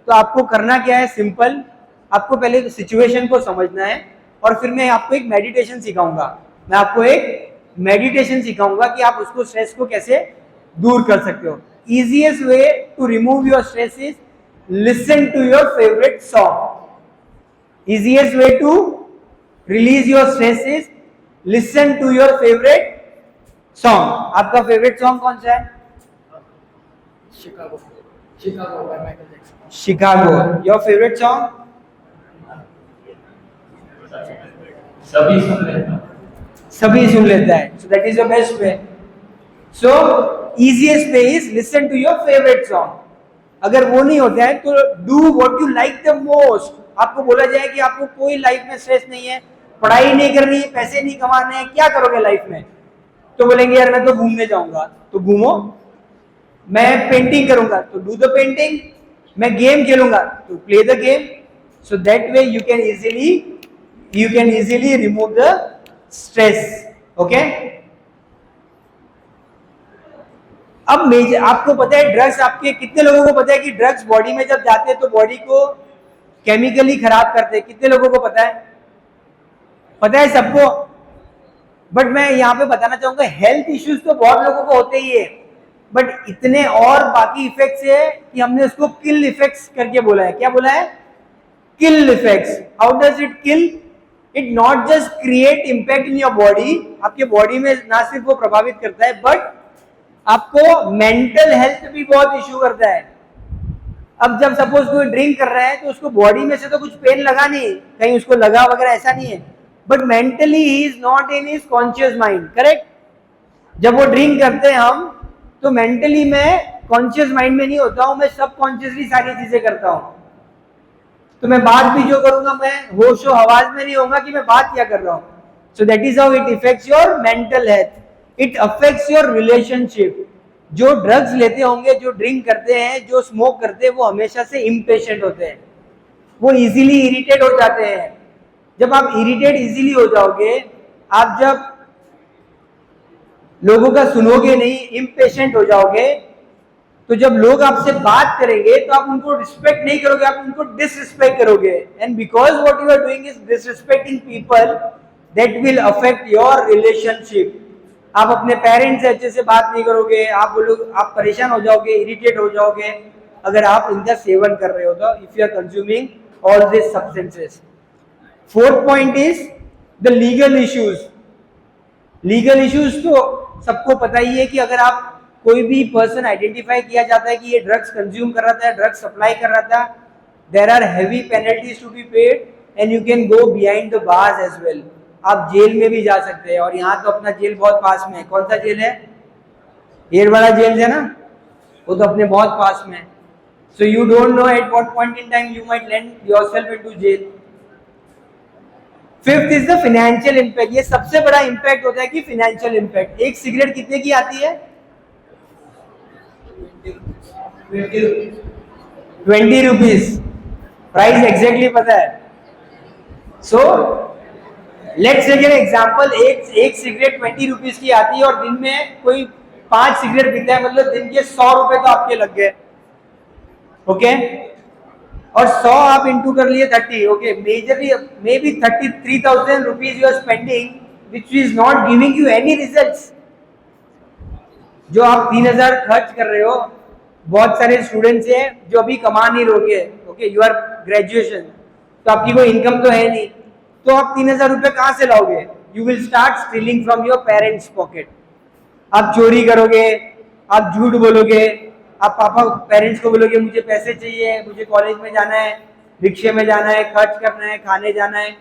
तो आपको करना क्या है, सिंपल, आपको पहले सिचुएशन को समझना है और फिर मैं आपको एक मेडिटेशन सिखाऊंगा। मैं आपको एक मेडिटेशन सिखाऊंगा कि आप उसको स्ट्रेस को कैसे दूर कर सकते हो। Easiest way to remove your stress is listen to your favourite song. Easiest way to release your stress is listen to your favourite song. आपका फेवरेट सॉन्ग कौन सा है? शिकागो। Your favourite song? सभी सुन लेता है। So that is your best way. So easiest way is listen to your favourite song. अगर वो नहीं होता है तो do what you like the most. आपको बोला जाए कि आपको कोई लाइफ में स्ट्रेस नहीं है, पढ़ाई नहीं करनी है, पैसे नहीं कमाने हैं, क्या करोगे लाइफ में? तो बोलेंगे यार मैं तो घूमने जाऊंगा, तो घूमो। मैं पेंटिंग करूंगा, तो डू द पेंटिंग। मैं गेम खेलूंगा, तो play the game. So that way you can easily remove the stress. Okay. अब मेजर आपको पता है ड्रग्स, आपके कितने लोगों को पता है कि ड्रग्स बॉडी में जब जाते हैं तो बॉडी को केमिकली खराब करते हैं? कितने लोगों को पता है? पता है सबको। बट मैं यहाँ पे बताना चाहूंगा, हेल्थ इश्यूज तो बहुत लोगों को होते ही है, बट इतने और बाकी इफेक्ट्स है कि हमने उसको किल इफेक्ट्स करके बोला है। क्या बोला है? Kill effects. How does it kill? It not just create impact in your body, आपके बॉडी में ना सिर्फ वो प्रभावित करता है, बट आपको मेंटल हेल्थ भी बहुत इश्यू करता है। अब जब सपोज कोई ड्रिंक कर रहा है तो उसको बॉडी में से तो कुछ पेन लगा नहीं, कहीं उसको लगा वगैरह, ऐसा नहीं है, but mentally he is not in his conscious mind, correct. जब वो ड्रिंक करते हैं हम, तो मेंटली मैं कॉन्शियस माइंड में नहीं होता हूं, मैं सब कॉन्शियसली सारी चीजें करता हूं। तो मैं बात भी जो करूंगा मैं होशो हवास में नहीं होगा कि मैं बात क्या कर रहा हूं। सो that is how it effects your mental health. It affects your relationship. जो ड्रग्स लेते होंगे, जो ड्रिंक करते हैं, जो स्मोक करते हैं, वो हमेशा से इम्पेशेंट होते हैं, वो इजीली इरिटेट हो जाते हैं। जब आप इरिटेट इजीली हो जाओगे, आप जब लोगों का सुनोगे नहीं, इम्पेशेंट हो जाओगे, तो जब लोग आपसे बात करेंगे तो आप उनको रिस्पेक्ट नहीं करोगे, आप उनको डिसरिस्पेक्ट करोगे। And because what you are doing is disrespecting people, that will affect your relationship. आप अपने पेरेंट्स से अच्छे से बात नहीं करोगे, आप परेशान हो जाओगे, इरिटेट हो जाओगे अगर आप इनका सेवन कर रहे हो तो, if you are consuming all this substances. Fourth point is the legal issues. Legal issues तो सबको पता ही है कि अगर आप कोई भी पर्सन आइडेंटिफाई किया जाता है कि ये ड्रग्स कंज्यूम कर रहा था, ड्रग्स सप्लाई कर रहा था, there are heavy penalties to be paid and you can go behind the bars as well. आप जेल में भी जा सकते हैं, और यहाँ तो अपना जेल बहुत पास में है। कौन सा जेल है? एयर वाला जेल है ना, वो तो अपने बहुत पास में है। So you don't know at what point in time you might land yourself into jail. Fifth is the financial impact. ये सबसे बड़ा इंपैक्ट होता है कि फाइनेंशियल इंपैक्ट। एक सिगरेट कितने की आती है? 20 रुपीज। प्राइस एग्जैक्टली पता है। So let's take an example, एक सिगरेट 20 रुपीज की आती है और दिन में कोई 5 सिगरेट पीता है, मतलब दिन के 100 रुपए तो आपके लग गए। ओके, और 100 आप इंटू कर लिए 30। Okay, majorly maybe 33,000 rupees you are spending which is not giving you any results. जो आप 3,000 खर्च कर रहे हो, बहुत सारे स्टूडेंट्स हैं जो अभी कमा नहीं रहोगे। ओके, यू आर ग्रेजुएशन, तो आपकी कोई इनकम तो है नहीं, तो आप 3,000 रुपए कहां से लाओगे? You will start stealing from your parents pocket. आप चोरी करोगे, आप झूठ बोलोगे, आप पापा पेरेंट्स को बोलोगे मुझे पैसे चाहिए, मुझे कॉलेज में जाना है, रिक्शे में जाना है, खर्च करना है, खाने जाना है,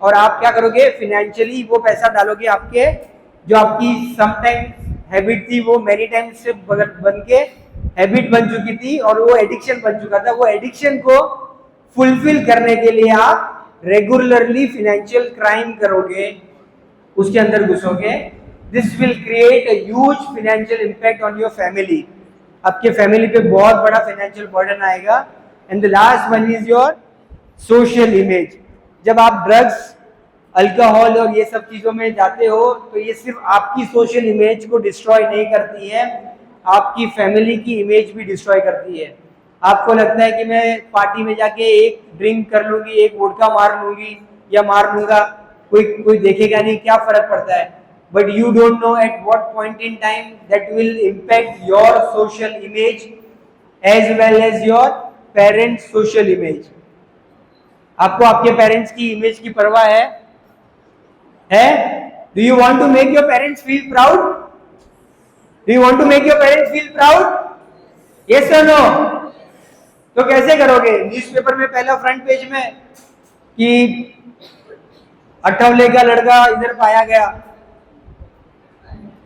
और आप क्या करोगे? फाइनेंशियली वो पैसा डालोगे आपके, जो आपकी समटाइम्स हैबिट थी वो मेनी टाइम्स से बन के हैबिट बन चुकी थी और वो एडिक्शन बन चुका था। वो एडिक्शन को फुलफिल करने के लिए आप रेगुलरली फाइनेंशियल क्राइम करोगे, उसके अंदर घुसोगे। This will create a huge financial impact on your family. आपके फैमिली पे बहुत बड़ा फाइनेंशियल बर्डन आएगा। And the last one is your social image. जब आप ड्रग्स अल्कोहल और ये सब चीजों में जाते हो, तो ये सिर्फ आपकी सोशल इमेज को डिस्ट्रॉय नहीं करती है, आपकी फैमिली की इमेज भी डिस्ट्रॉय करती है। आपको लगता है कि मैं पार्टी में जाके एक ड्रिंक कर लूंगी, एक वोडका मार लूंगी या मार लूंगा, कोई देखेगा नहीं, क्या फर्क पड़ता है। But you don't know at what point in time that will impact your social image as well as your parents social image. आपको आपके पेरेंट्स की इमेज की परवाह है? Do you want to make your parents feel proud? Do you want to make your parents feel proud? Yes और no? तो कैसे करोगे? न्यूज़पेपर में पहला फ्रंट पेज में कि अठवले का लड़का इधर पाया गया,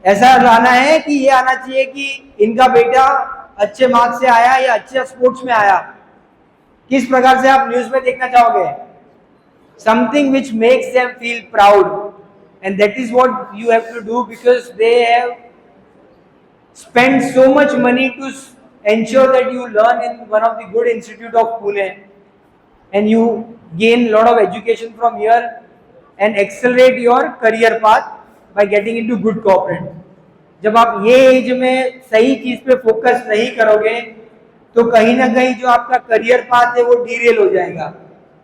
ऐसा आना है कि ये आना चाहिए कि इनका बेटा अच्छे मार्क्स से आया या अच्छे स्पोर्ट्स में आया? किस प्रकार से आप न्यूज में देखना चाहोगे? Something which makes them feel proud, and that is what you have to do, because they have spent so much money to ensure that you learn in one of the good institute of Pune and you gain a lot of education from here and accelerate your career path by getting into good corporate. जब आप ये as में सही चीज पे focus नहीं करोगे तो कहीं ना कहीं जो आपका करियर पाथ है वो डीरेल हो जाएगा।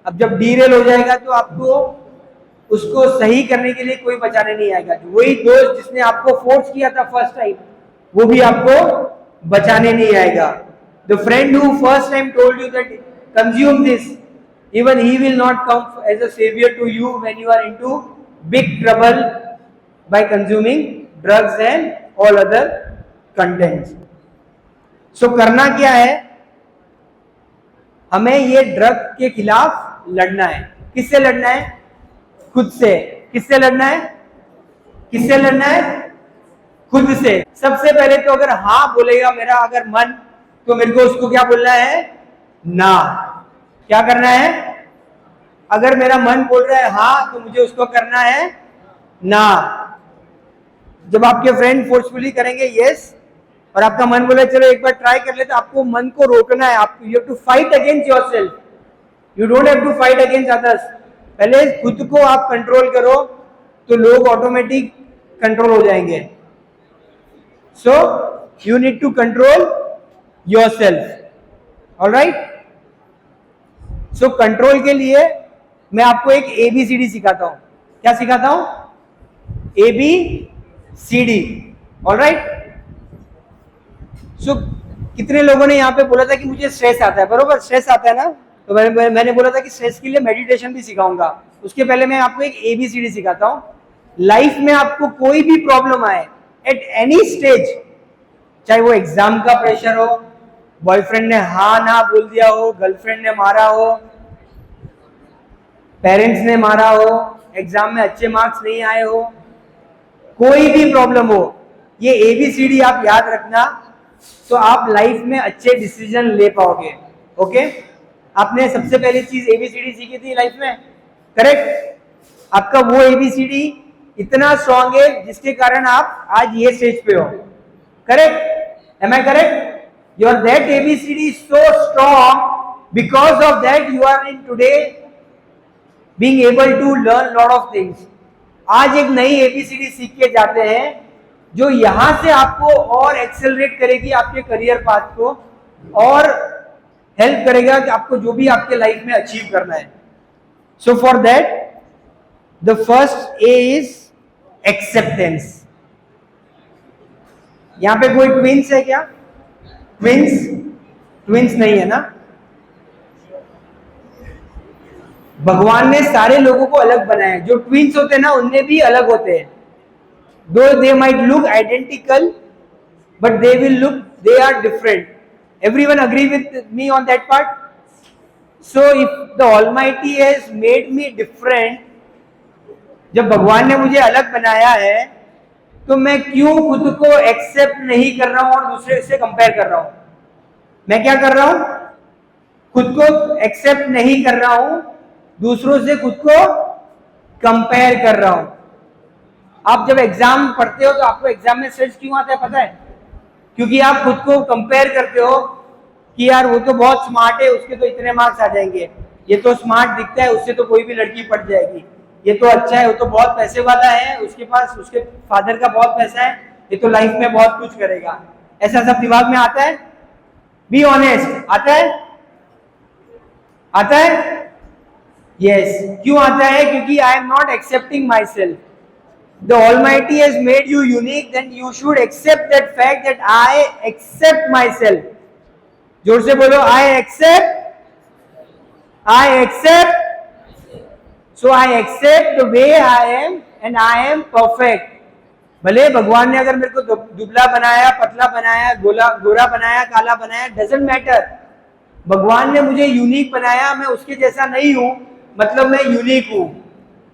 अब जब डीरेल हो जाएगा तो आपको उसको सही करने के लिए कोई बचाने नहीं आएगा। वही दोस्त जिसने आपको फोर्स किया था फर्स्ट टाइम, वो भी आपको बचाने नहीं आएगा। The friend who first time told you that consume this, even he will not come as a savior to you when you are into big trouble by consuming drugs and all other contents. So करना क्या है? हमें ये drug के खिलाफ लड़ना है। किससे लड़ना है? खुद से। किससे लड़ना है? किससे लड़ना है? खुद से। सबसे पहले तो अगर हाँ बोलेगा मेरा अगर मन, तो मेरे को उसको क्या बोलना है? ना। क्या करना है? अगर मेरा मन बोल रहा है हाँ, तो मुझे उसको करना है ना। जब आपके फ्रेंड फोर्सफुली करेंगे यस, और आपका मन बोले चलो एक बार ट्राई कर ले, तो आपको मन को रोकना है। आपको you have to fight against yourself, you don't have to fight against others. पहले खुद को आप कंट्रोल करो तो लोग ऑटोमेटिक कंट्रोल हो जाएंगे। So you need to control yourself. All right? So control के लिए मैं आपको एक ABCD सिखाता हूं। क्या सिखाता हूं? ABCD. All right? So कितने लोगों ने यहाँ पे बोला था कि मुझे स्ट्रेस आता है? बरोबर, स्ट्रेस आता है ना? तो मैंने बोला था कि स्ट्रेस के लिए मेडिटेशन भी सिखाऊंगा। उसके पहले मैं आपको एक ABCD सिखाता हूं। लाइफ में आपको कोई भी प्रॉब्लम आए एट एनी स्टेज, चाहे वो एग्जाम का प्रेशर हो, बॉयफ्रेंड ने हाँ ना बोल दिया हो, गर्लफ्रेंड ने मारा हो, पेरेंट्स ने मारा हो, एग्जाम में अच्छे मार्क्स नहीं आए हो, कोई भी प्रॉब्लम हो, ये ABCD आप याद रखना, तो आप लाइफ में अच्छे डिसीजन ले पाओगे। ओके? आपने सबसे पहली चीज ABCD सीखी थी लाइफ में, करेक्ट? आपका वो ABCD इतना स्ट्रॉन्ग है जिसके कारण आप आज ये स्टेज पे हो, correct? Am I correct? Your that ABCD is so strong, because of that you are in today being able to learn lot of things. आज एक नई ABCD सीख के जाते हैं जो यहां से आपको और एक्सेलरेट करेगी आपके करियर पाथ को, और हेल्प करेगा कि आपको जो भी आपके लाइफ में अचीव करना है। So for that the first A is acceptance. यहां पे कोई ट्विंस है क्या? ट्विंस नहीं है ना? भगवान ने सारे लोगों को अलग बनाया। जो ट्विंस होते हैं ना, उनमें भी अलग होते हैं। Though they might look identical, but they are different. Everyone agree with me on that part? So if the almighty has made me different, जब भगवान ने मुझे अलग बनाया है, तो मैं क्यों खुद को एक्सेप्ट नहीं कर रहा हूं और दूसरे से कंपेयर कर रहा हूं? मैं क्या कर रहा हूं? खुद को एक्सेप्ट नहीं कर रहा हूं, दूसरों से खुद को कंपेयर कर रहा हूं। आप जब एग्जाम पढ़ते हो तो आपको एग्जाम में स्ट्रेस क्यों आता है पता है? क्योंकि आप खुद को कंपेयर करते हो कि यार वो तो बहुत स्मार्ट है, उसके तो इतने मार्क्स आ जाएंगे, ये तो स्मार्ट दिखता है, उससे तो कोई भी लड़की पढ़ जाएगी। ये तो अच्छा है, वो तो बहुत पैसे वाला है, उसके पास उसके फादर का बहुत पैसा है, ये तो लाइफ में बहुत कुछ करेगा, ऐसा सब दिमाग में आता है? बी ऑनेस्ट, आता है? आता है? यस। क्यों आता है? क्योंकि I am not accepting my self. The Almighty has made you unique, then you should accept that fact that I accept myself. जोर से बोलो, I accept. I accept. So I accept the way I am and I am perfect. भले भगवान ने अगर मेरे को दुबला बनाया, पतला बनाया, गोरा बनाया, काला बनाया, doesn't matter. भगवान ने मुझे यूनिक बनाया, मैं उसके जैसा नहीं हूं, मतलब मैं यूनिक हूं.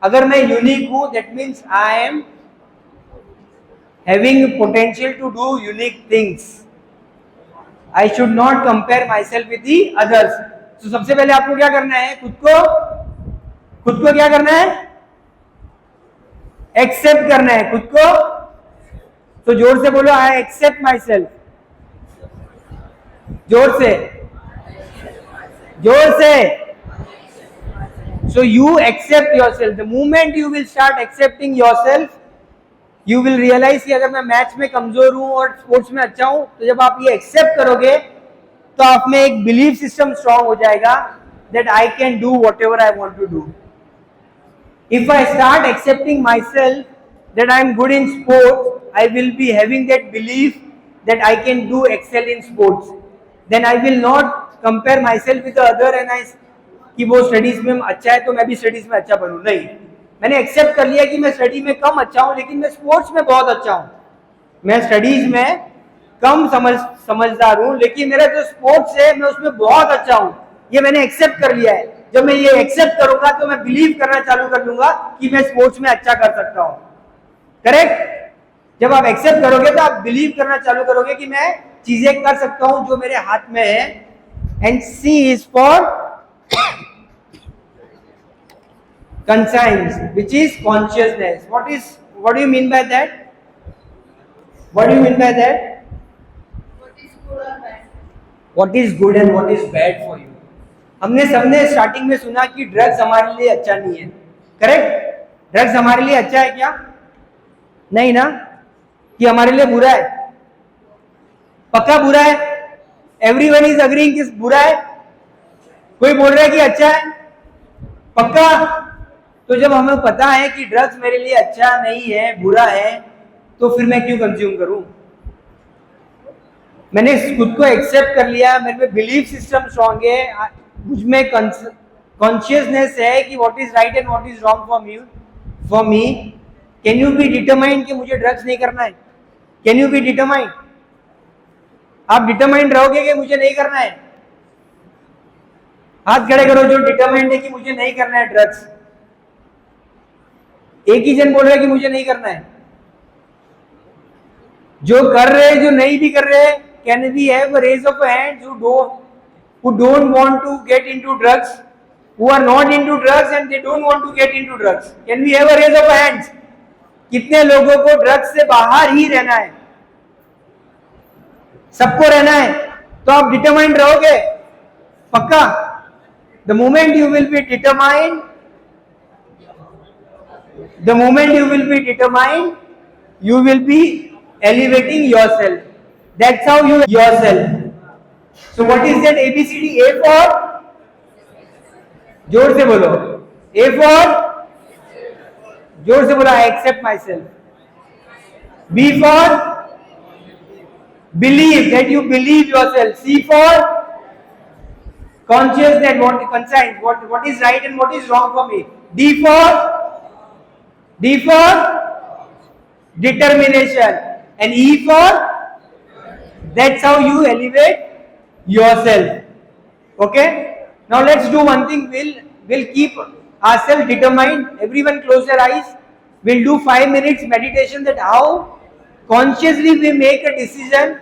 अगर मैं यूनिक हूं, that means I am having potential to do unique things. I should not compare myself with the others. So सबसे पहले आपको क्या करना है? खुद को क्या करना है? एक्सेप्ट करना है खुद को. तो जोर से बोलो, I accept myself. जोर से. So you accept yourself. The moment you will start accepting yourself, you will realize कि अगर मैं मैच में कमजोर हूं और स्पोर्ट्स में अच्छा हूं, तो जब आप ये एक्सेप्ट करोगे तो आप में एक बिलीफ सिस्टम स्ट्रांग हो जाएगा that I can do whatever I want to do. If I start accepting myself that I am good in sports, I will be having that belief that I can do excel in sports. Then I will not compare myself with the other and I कि वो studies में अच्छा है तो मैं भी studies में अच्छा बनूं. नहीं, मैंने एक्सेप्ट कर लिया कि मैं स्टडी में कम अच्छा हूं, लेकिन मैं स्पोर्ट्स में बहुत अच्छा हूं. मैं स्टडीज में कम समझदार हूं, लेकिन मेरा जो स्पोर्ट्स है मैं उसमें बहुत अच्छा हूं. ये मैंने एक्सेप्ट कर लिया है. जब मैं ये एक्सेप्ट करूंगा तो मैं बिलीव करना चालू कर दूंगा कि मैं स्पोर्ट्स में अच्छा कर सकता हूं. करेक्ट? जब आप एक्सेप्ट करोगे तो आप बिलीव करना चालू करोगे कि मैं चीजें कर सकता हूं जो मेरे हाथ में है. And C is for conscience, which is consciousness. What do you mean by that? What do you mean by that? What is good and what is bad for you? हमने सबने स्टार्टिंग में सुना कि ड्रग्स हमारे लिए अच्छा नहीं है. करेक्ट? ड्रग्स हमारे लिए अच्छा है क्या? नहीं ना, कि हमारे लिए बुरा है. पक्का बुरा है? एवरीवन इज अग्रीइंग कि बुरा है. कोई बोल रहा है कि अच्छा है? पक्का? तो जब हमें पता है कि ड्रग्स मेरे लिए अच्छा नहीं है, बुरा है, तो फिर मैं क्यों कंज्यूम करूं? मैंने खुद को एक्सेप्ट कर लिया, मेरे में बिलीफ सिस्टम स्ट्रांग है, मुझ में कॉन्शियसनेस है कि what is right and what is wrong for me. Can you be determined कि मुझे ड्रग्स नहीं करना है? Can you be determined? आप डिटरमाइंड रहोगे कि मुझे नहीं करना है? हाथ खड़े करो जो डिटरमाइंड है कि मुझे नहीं करना है ड्रग्स. एक ही जन बोल रहे हैं कि मुझे नहीं करना है. जो कर रहे हैं, जो नहीं भी कर रहे हैं, can we have a raise of hands who don't want to get into drugs, who are not into drugs and they don't want to get into drugs? Can we have a raise of hands? कितने लोगों को drugs से बाहर ही रहना है? सबको रहना है. तो आप डिटरमाइंड रहोगे? पक्का? The moment you will be determined, you will be elevating yourself. That's how you yourself. So what is that ABCD? A for? जोर से बोलो. A for? जोर से बोलो. I accept myself. B for? Believe, that you believe yourself. C for? Conscious, that what is right and what is wrong for me. D for determination, and E for, that's how you elevate yourself. Okay, now let's do one thing. We'll keep ourselves determined. Everyone close their eyes. We'll do 5 minutes meditation, that how consciously we make a decision.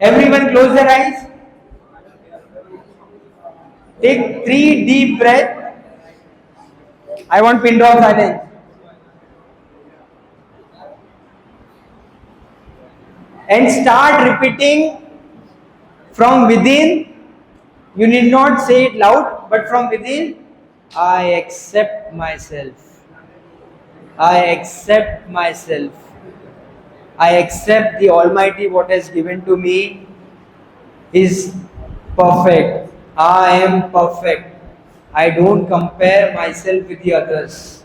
Everyone close their eyes. Take 3 deep breaths. I want pin drop silence. And start repeating from within. You need not say it loud, but from within. I accept myself. I accept myself. I accept the Almighty what has given to me is perfect. I am perfect. I don't compare myself with the others.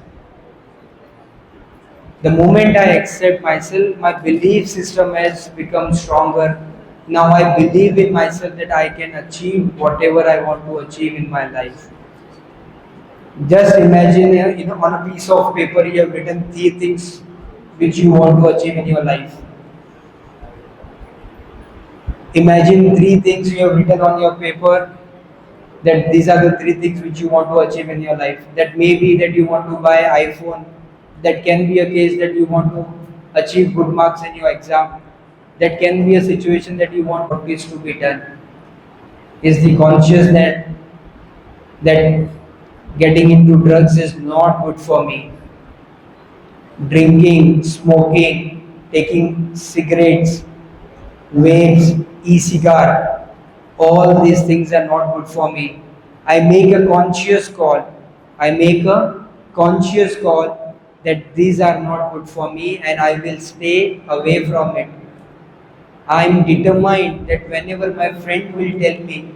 The moment I accept myself, my belief system has become stronger. Now I believe in myself that I can achieve whatever I want to achieve in my life. Just imagine, on a piece of paper, you have written 3 things which you want to achieve in your life. Imagine 3 things you have written on your paper, that these are the 3 things which you want to achieve in your life. That may be that you want to buy iPhone. That can be a case that you want to achieve good marks in your exam. That can be a situation that you want what is to be done. Is the conscious that getting into drugs is not good for me. Drinking, smoking, taking cigarettes, vapes, e-cigar, all these things are not good for me. I make a conscious call. I make a conscious call that these are not good for me and I will stay away from it. I am determined that whenever my friend will tell me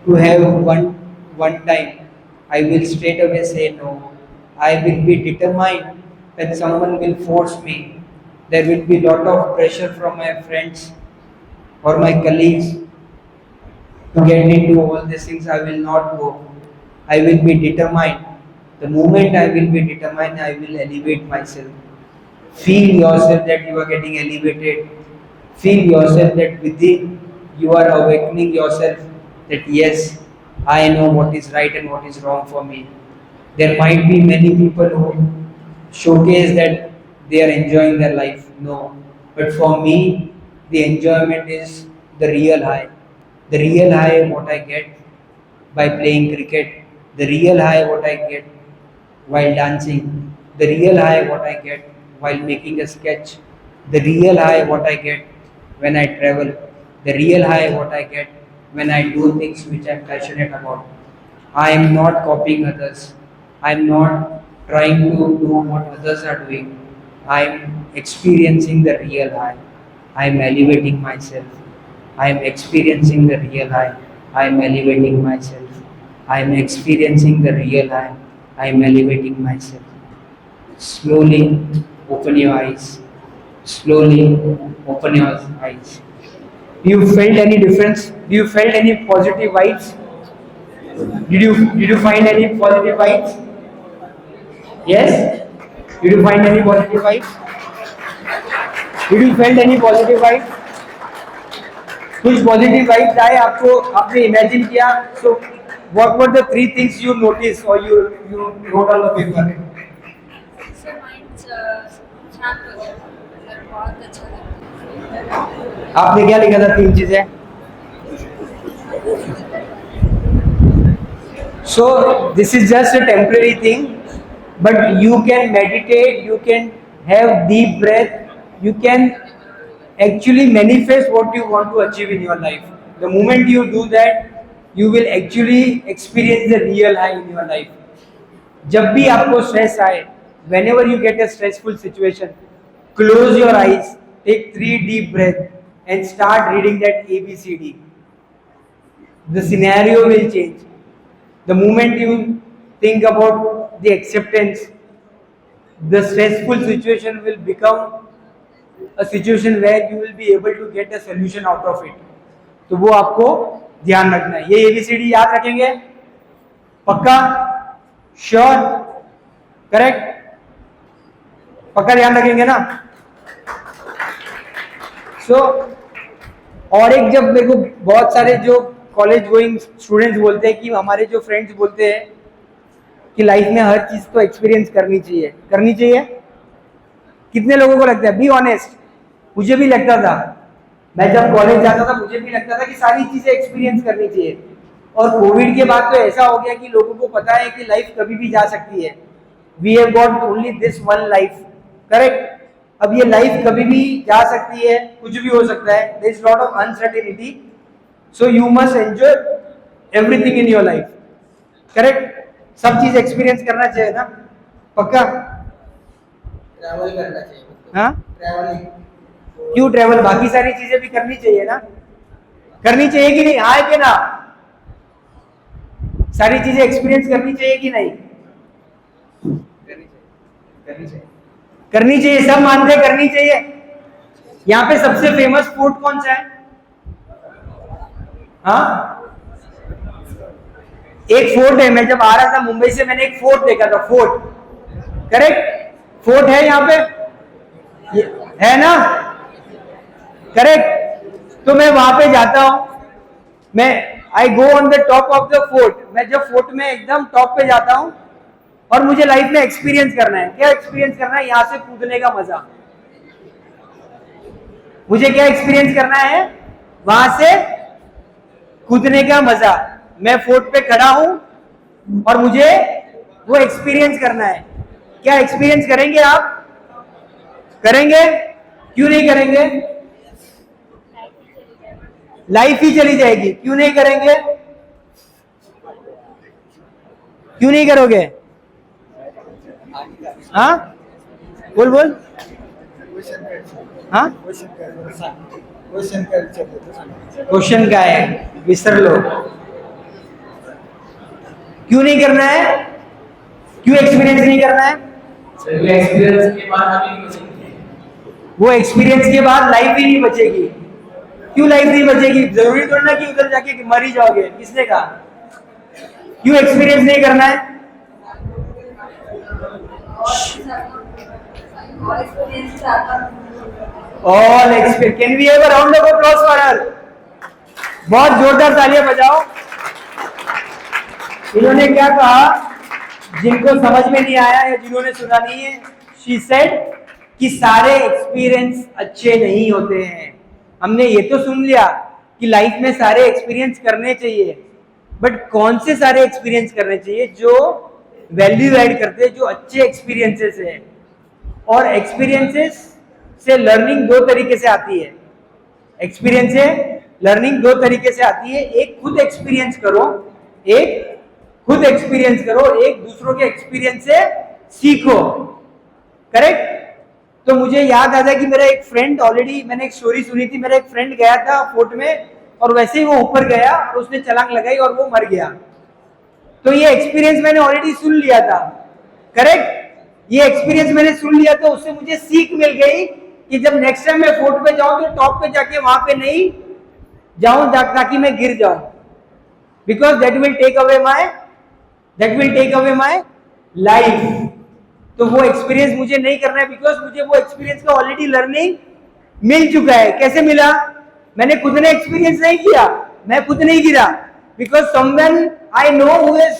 to have one time, I will straight away say no. I will be determined when someone will force me. There will be lot of pressure from my friends or my colleagues to get into all these things. I will not go. I will be determined. The moment I will be determined, I will elevate myself. Feel yourself that you are getting elevated. Feel yourself that within you are awakening yourself that yes, I know what is right and what is wrong for me. There might be many people who showcase that they are enjoying their life. No. But for me, the enjoyment is the real high. The real high what I get by playing cricket. The real high what I get while dancing. The real high what I get while making a sketch. The real high what I get when I travel. The real high what I get when I do things which I am passionate about. I am not copying others. I am not trying to do what others are doing. I am experiencing the real high. I am elevating myself. I am experiencing the real high. I am elevating myself. I am experiencing the real high. I am elevating myself. Slowly open your eyes. Slowly open your eyes. Do you felt any difference? Do you felt any positive vibes? Did you find any positive vibes? Yes? Did you find any positive vibes? Did you felt any positive vibes? कुछ positive vibes आए आपको, आपने imagine किया? So what were the 3 things you notice और you wrote on the paper? Sir mind शांत हो गया, sir बहुत अच्छा लगा। आपने क्या लिखा था 3 चीजें? So this is just a temporary thing, but you can meditate, you can have deep breath, you can actually manifest what you want to achieve in your life. The moment you do that, you will actually experience the real high in your life. जब भी आपको stress आए, whenever you get a stressful situation, close your eyes, take 3 deep breaths and start reading that ABCD. The scenario will change. The moment you think about the acceptance, the stressful situation will become a situation where you will be able to get a solution out of it. तो वो आपको ध्यान रखना है. ये ABCD याद रखेंगे? पक्का? श्योर? करेक्ट? पक्का ध्यान रखेंगे ना? So, और एक जब मेरे को बहुत सारे जो कॉलेज गोइंग स्टूडेंट्स बोलते हैं कि हमारे जो फ्रेंड्स बोलते हैं कि लाइफ में हर चीज तो एक्सपीरियंस करनी चाहिए. कितने लोगों को लगता है? Be honest. मुझे भी लगता था, मैं जब कॉलेज जाता था मुझे भी लगता था कि सारी चीजें एक्सपीरियंस करनी चाहिए. और कोविड के बाद तो ऐसा हो गया कि लोगों को पता है कि लाइफ कभी भी जा सकती है. We have got only this one life. Correct? अब ये लाइफ कभी भी जा सकती है, कुछ भी हो सकता है. There is lot of uncertainty. So you must enjoy everything in your life. Correct? सब चीज एक्सपीरियंस करना चाहिए ना? पक्का? ट्रैवल करना चाहिए। हाँ, ट्रैवलिंग। क्यों ट्रेवल? बाकी सारी चीजें भी करनी चाहिए ना, करनी चाहिए कि नहीं? हाँ कि ना? सारी चीजें एक्सपीरियंस करनी चाहिए कि नहीं? करनी चाहिए, सब मानते हैं करनी चाहिए। यहाँ पे सबसे फेमस फोर्ट कौन सा है? हाँ, एक फोर्ट है। मैं जब आ रहा था मुंबई से, मैंने एक फोर्ट देखा था, फोर्ट। करेक्ट, फोर्ट है यहाँ पे, है ना? करेक्ट। तो मैं वहां पे जाता हूं, मैं I go on the top of the fort. मैं जब फोर्ट में एकदम टॉप पे जाता हूं, और मुझे लाइफ में एक्सपीरियंस करना है। क्या एक्सपीरियंस करना है? यहां से कूदने का मजा। मुझे क्या एक्सपीरियंस करना है? वहां से कूदने का मजा। मैं फोर्ट पे खड़ा हूं और मुझे वो एक्सपीरियंस करना है। क्या एक्सपीरियंस करेंगे आप? करेंगे? क्यों नहीं करेंगे? लाइफ ही चली जाएगी। क्यों नहीं करेंगे? क्यों नहीं करोगे? हाँ, बोल बोल। हाँ, क्वेश्चन क्या है? विसर लो। क्यों नहीं करना है? क्यों एक्सपीरियंस नहीं करना है? एक्सपीरियंस के बाद अभी बचेंगे। वो एक्सपीरियंस के बाद लाइफ ही नहीं बचेगी। क्यों लाइफ नहीं बचेगी? जरूरी तो ना कि उधर जाके मर ही जाओगे। किसने कहा? क्यों एक्सपीरियंस नहीं करना है? All experience. Can we have a round of applause for her? बहुत जोरदार तालियां बजाओ। इन्होंने क्या कहा? जिनको समझ में नहीं आया या जिन्होंने सुना नहीं है, शी सेड कि सारे एक्सपीरियंस अच्छे नहीं होते हैं। हमने ये तो सुन लिया कि लाइफ में सारे एक्सपीरियंस करने चाहिए, बट कौन से सारे एक्सपीरियंस करने चाहिए जो वैल्यू ऐड करते हैं, जो अच्छे एक्सपीरियंसेस हैं। और एक्सपीरियंसेस से लर्निंग दो तरीके से आती है। एक्सपीरियंस से लर्निंग दो तरीके से आती है। एक खुद एक्सपीरियंस करो, एक खुद एक्सपीरियंस करो, एक दूसरों के एक्सपीरियंस से सीखो। करेक्ट। तो मुझे याद आता है कि मेरा एक फ्रेंड, ऑलरेडी मैंने एक स्टोरी सुनी थी, मेरा एक फ्रेंड गया था फोर्ट में और वैसे ही वो ऊपर गया और उसने छलांग लगाई और वो मर गया। तो ये एक्सपीरियंस मैंने ऑलरेडी सुन लिया था। करेक्ट। ये एक्सपीरियंस मैंने सुन लिया, तो उससे मुझे सीख मिल गई कि जब नेक्स्ट टाइम मैं फोर्ट पे जाऊं तो टॉप पे जाके वहां पे नहीं जाऊं ताकि मैं गिर जाऊं, because that will take away my life. तो वो एक्सपीरियंस मुझे नहीं करना है, बिकॉज मुझे वो एक्सपीरियंस का ऑलरेडी लर्निंग मिल चुका है। कैसे मिला? मैंने खुद ने एक्सपीरियंस नहीं किया, मैं खुद नहीं गिरा, because someone I know who has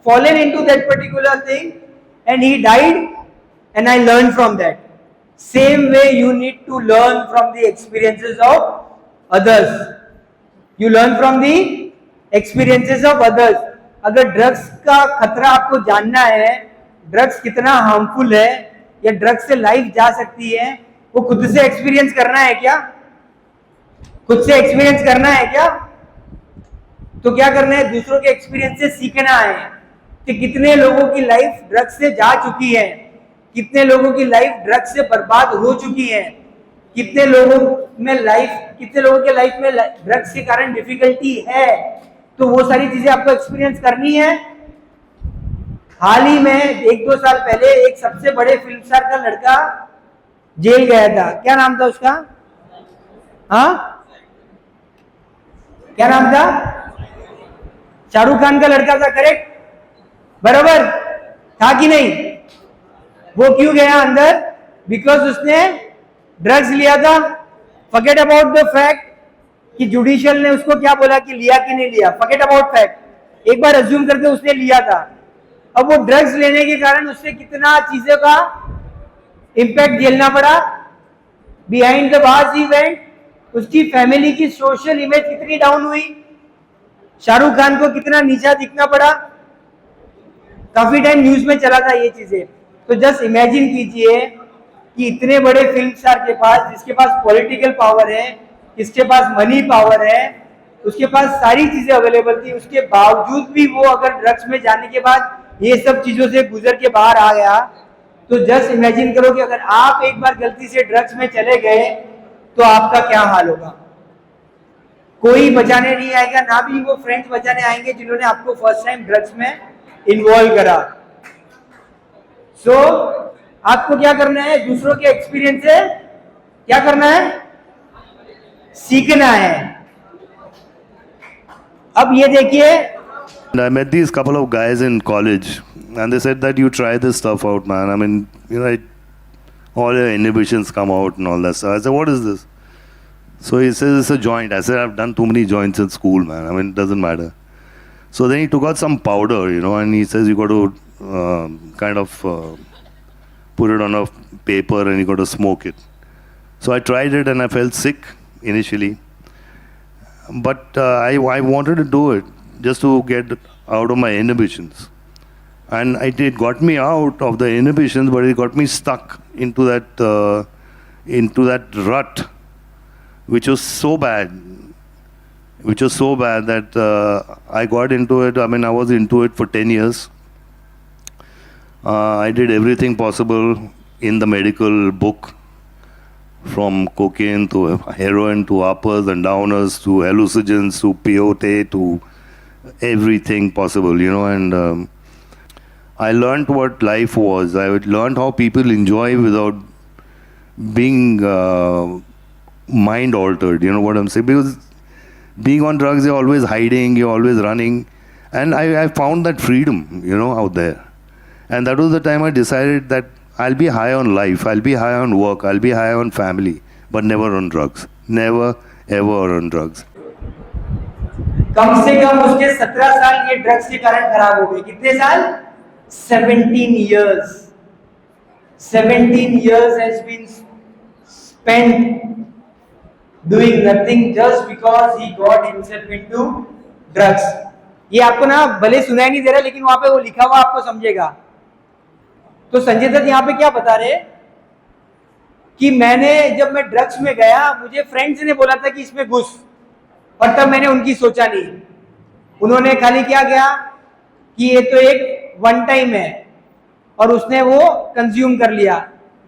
fallen into that particular thing and he died and I learned from that. Same way you need to learn from the experiences of others. You learn from the experiences of others. अगर drugs का खतरा आपको जानना है, drugs कितना harmful है या drugs से लाइफ जा सकती है, वो खुद से एक्सपीरियंस करना है क्या? खुद से एक्सपीरियंस करना है क्या? तो क्या करना है? दूसरों के एक्सपीरियंस से सीखना है कि कितने लोगों की लाइफ ड्रग्स से जा चुकी है, कितने लोगों की लाइफ ड्रग्स से बर्बाद हो चुकी है, कितने लोगों के लाइफ में ड्रग्स के कारण डिफिकल्टी है। तो वो सारी चीजें आपको एक्सपीरियंस करनी है। हाल ही में 1-2 साल पहले एक सबसे बड़े फिल्म स्टार का लड़का जेल गया था। क्या नाम था उसका? हाँ, क्या नाम था? शाहरुख खान का लड़का था। करेक्ट, बराबर था कि नहीं? वो क्यों गया अंदर? बिकॉज उसने ड्रग्स लिया था। फॉरगेट अबाउट द फैक्ट कि जुडिशियल ने उसको क्या बोला कि लिया कि नहीं लिया। फॉरगेट अबाउट फैक्ट, एक बार अज्यूम करके उसने लिया था। अब वो ड्रग्स लेने के कारण उससे कितना चीजों का इंपैक्ट झेलना पड़ा। बिहाइंड द बार्स इवेंट उसकी फैमिली की सोशल इमेज कितनी डाउन हुई, शाहरुख खान को कितना नीचा दिखना पड़ा। काफी टाइम न्यूज में चला था ये चीजें। तो जस्ट इमेजिन कीजिए कि इतने बड़े फिल्म स्टार के पास, जिसके पास पॉलिटिकल पावर है, जिसके पास मनी पावर है, उसके पास सारी चीजें अवेलेबल थी, उसके बावजूद भी वो अगर ड्रग्स में जाने के बाद ये सब चीजों से गुजर के बाहर आ गया, तो जस्ट इमेजिन करो कि अगर आप एक बार गलती से ड्रग्स में चले गए तो आपका क्या हाल होगा। कोई बचाने नहीं आएगा, ना भी वो फ्रेंड्स बचाने आएंगे जिन्होंने आपको फर्स्ट टाइम ड्रग्स में इन्वॉल्व करा। सो आपको क्या करना है, दूसरों के एक्सपीरियंस से क्या करना है, सीखना है। अब ये देखिए, I met these couple of guys in college, and they said that you try this stuff out, man. I mean, you know, all your inhibitions come out and all that stuff. I said, what is this? So he says it's a joint. I said, I've done too many joints in school, man. I mean, it doesn't matter. So then he took out some powder, you know, and he says you got to put it on a paper and you got to smoke it. So I tried it and I felt sick initially, but I wanted to do it just to get out of my inhibitions, and it got me out of the inhibitions, but it got me stuck into that rut, which was so bad that I got into it. I mean, I was into it for 10 years. I did everything possible in the medical book, from cocaine to heroin to uppers and downers to hallucinogens to peyote to everything possible, you know. And I learned what life was. I learned how people enjoy without being mind altered, you know what I'm saying? Because being on drugs, you're always hiding, you're always running. And I found that freedom, you know, out there. And that was the time I decided that I'll be high on life, I'll be high on work, I'll be high on family, but never on drugs. Never, ever on drugs. कम से कम उसके 17 साल ये drugs के कारण खराब हो गए। कितने साल? 17 years. 17 years has been spent doing nothing just because he got himself into drugs. ये आपको ना भले सुनाई नहीं दे रहा, लेकिन वहां पे वो लिखा हुआ आपको समझेगा। तो संजय दत्त यहाँ पे क्या बता रहे कि जब मैं ड्रग्स में गया, मुझे फ्रेंड्स ने बोला था कि इसमें घुस, और तब मैंने उनकी सोचा नहीं। उन्होंने खाली क्या किया कि ये तो एक वन टाइम है, और उसने वो कंज्यूम कर लिया।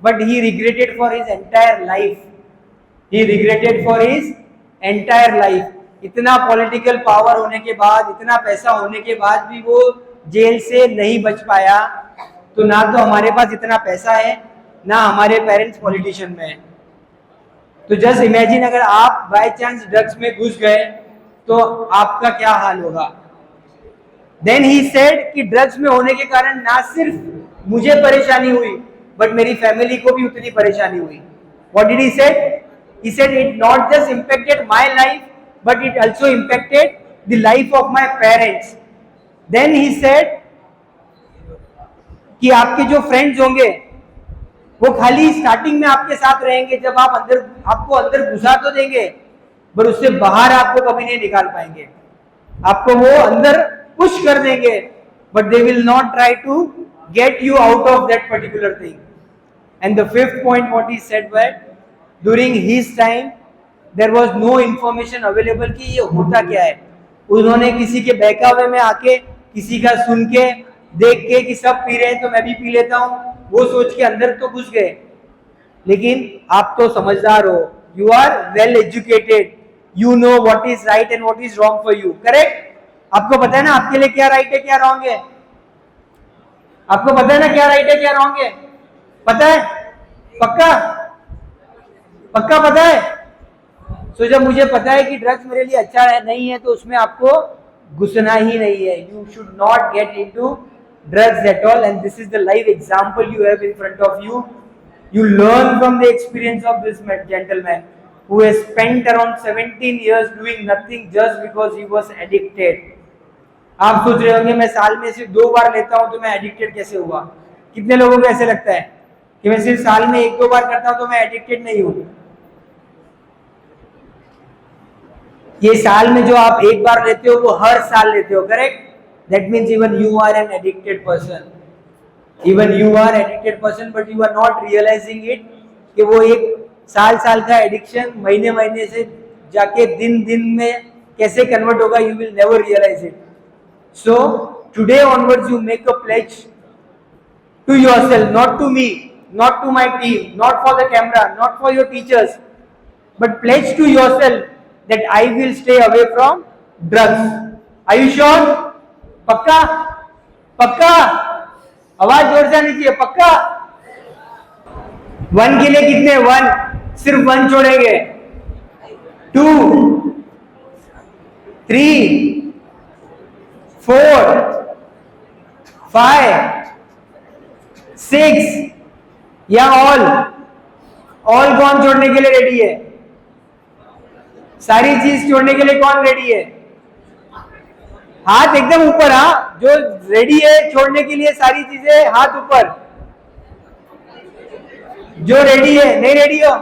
But he regretted for his entire life, he regretted for his entire life. इतना पॉलिटिकल पावर होने के बाद, इतना पैसा होने के बाद भी वो जेल से नहीं बच पाया। तो ना तो हमारे पास इतना पैसा है, ना हमारे पेरेंट्स पॉलिटिशियन में है। तो जस्ट इमेजिन, अगर आप बाय चांस ड्रग्स में घुस गए तो आपका क्या हाल होगा। देन ही सेड कि ड्रग्स में होने के कारण ना सिर्फ मुझे परेशानी हुई, बट मेरी फैमिली को भी उतनी परेशानी हुई। What did he said? He said it not just impacted my life, but it also impacted the life of my parents. Then he said कि आपके जो फ्रेंड्स होंगे वो खाली स्टार्टिंग में आपके साथ रहेंगे, जब आप आपको अंदर घुसा तो देंगे, पर उससे बाहर आपको कभी नहीं निकाल पाएंगे। आपको वो अंदर पुश कर देंगे, but they will not try to get you out of that particular thing. And the fifth point what he said that during his time there was no information available कि ये होता क्या है। उन्होंने किसी के बहकावे में आके, किसी का सुन के, देख के कि सब पी रहे हैं तो मैं भी पी लेता हूं, वो सोच के अंदर तो घुस गए। लेकिन आप तो समझदार हो, you are well educated, you know what is right and what is wrong for you, correct? आपको पता है ना आपके लिए क्या राइट है क्या रॉन्ग है? आपको पता है ना क्या राइट है क्या रॉन्ग है? पता है? पक्का पक्का पता है? तो जब मुझे पता है कि ड्रग्स मेरे लिए अच्छा है नहीं है, तो उसमें आपको घुसना ही नहीं है। You should not get into drugs at all, and this is the live example you have in front of you. You learn from the experience of this gentleman who has spent around 17 years doing nothing just because he was addicted. आप सोच रहे होंगे मैं साल में सिर्फ 2 बार लेता हूं तो मैं एडिक्टेड कैसे हुआ? कितने लोगों को ऐसे लगता है कि मैं सिर्फ साल में 1-2 बार करता हूं तो मैं एडिक्टेड नहीं हूं? ये साल में जो आप 1 बार लेते हो वो हर साल लेते हो, correct? That means even you are an addicted person. Even you are addicted person, but you are not realizing it कि वो एक साल का एडिक्शन महीने से जाके दिन में कैसे कन्वर्ट होगा, you will never realize it. So today onwards you make a pledge to yourself, not to me, not to my team, not for the camera, not for your teachers, but pledge to yourself that I will stay away from drugs. Are you sure? पक्का? पक्का? आवाज जोर से आनी चाहिए, पक्का? 1 के लिए कितने? 1, सिर्फ 1 छोड़ेंगे. 2, 3, 4, 5, 6 या ऑल कौन छोड़ने के लिए रेडी है? सारी चीज छोड़ने के लिए कौन रेडी है? हाथ एकदम ऊपर. हाँ, जो रेडी है छोड़ने के लिए सारी चीजें, हाथ ऊपर. जो रेडी है. नहीं रेडी हो?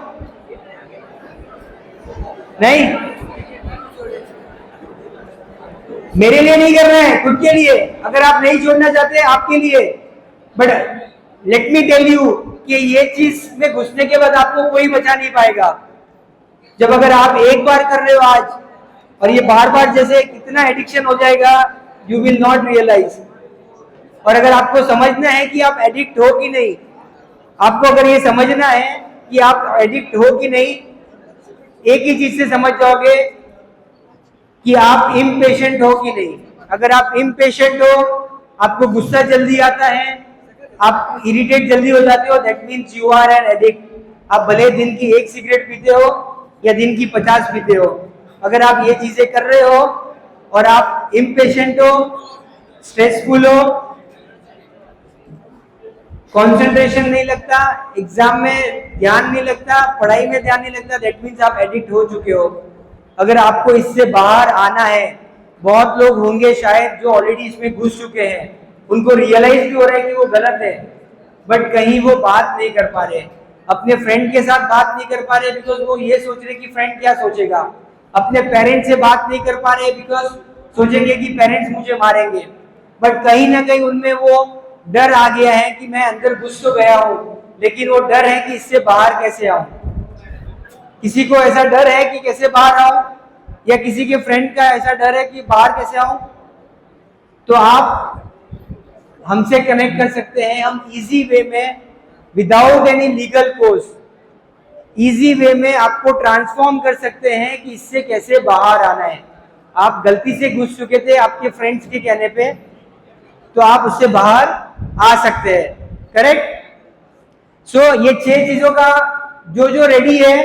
नहीं, मेरे लिए नहीं कर रहे हैं, खुद के लिए. अगर आप नहीं छोड़ना चाहते, आपके लिए. But let me tell you कि ये चीज में घुसने के बाद आपको कोई बचा नहीं पाएगा. जब अगर आप एक बार कर रहे हो आज, और ये बार बार जैसे कितना एडिक्शन हो जाएगा, यू विल नॉट रियलाइज. और अगर आपको समझना है कि आप एडिक्ट हो कि नहीं, आपको अगर ये समझना है कि आप एडिक्ट हो कि नहीं, एक ही चीज से समझ जाओगे कि आप इम्पेशेंट हो कि नहीं. अगर आप इम्पेशेंट हो, आपको गुस्सा जल्दी आता है, आप इरिटेट जल्दी हो जाते हो, that means you are an addict. आप भले दिन की 1 सिगरेट पीते हो या दिन की 50 पीते हो, अगर आप ये चीजें कर रहे हो और आप इम्पेशेंट हो, स्ट्रेसफुल हो, कंसंट्रेशन नहीं लगता, एग्जाम में ध्यान नहीं लगता, पढ़ाई में ध्यान नहीं लगता, दैट मीन्स आप एडिक्ट हो चुके हो. अगर आपको इससे बाहर आना है, बहुत लोग होंगे शायद जो ऑलरेडी इसमें घुस चुके हैं, उनको रियलाइज भी हो रहा है कि वो गलत है, बट कहीं वो बात नहीं कर पा रहे. अपने फ्रेंड के साथ बात नहीं कर पा रहे बिकॉज वो ये सोच रहे कि फ्रेंड क्या सोचेगा. अपने पेरेंट्स से बात नहीं कर पा रहे बिकॉज सोचेंगे कि पेरेंट्स मुझे मारेंगे. बट कहीं ना कहीं उनमें वो डर आ गया है कि मैं अंदर घुस तो गया हूं, लेकिन वो डर है कि इससे बाहर कैसे आऊं. किसी को ऐसा डर है कि कैसे बाहर आऊं, या किसी के फ्रेंड का ऐसा डर है कि बाहर कैसे आऊं, तो आप हमसे कनेक्ट कर सकते हैं. हम इजी वे में, without any legal course, easy way में आपको ट्रांसफॉर्म कर सकते हैं कि इससे कैसे बाहर आना है. आप गलती से घुस चुके थे आपके फ्रेंड्स के कहने पे, तो आप उससे बाहर आ सकते हैं. करेक्ट? सो ये 6 चीजों का जो रेडी है,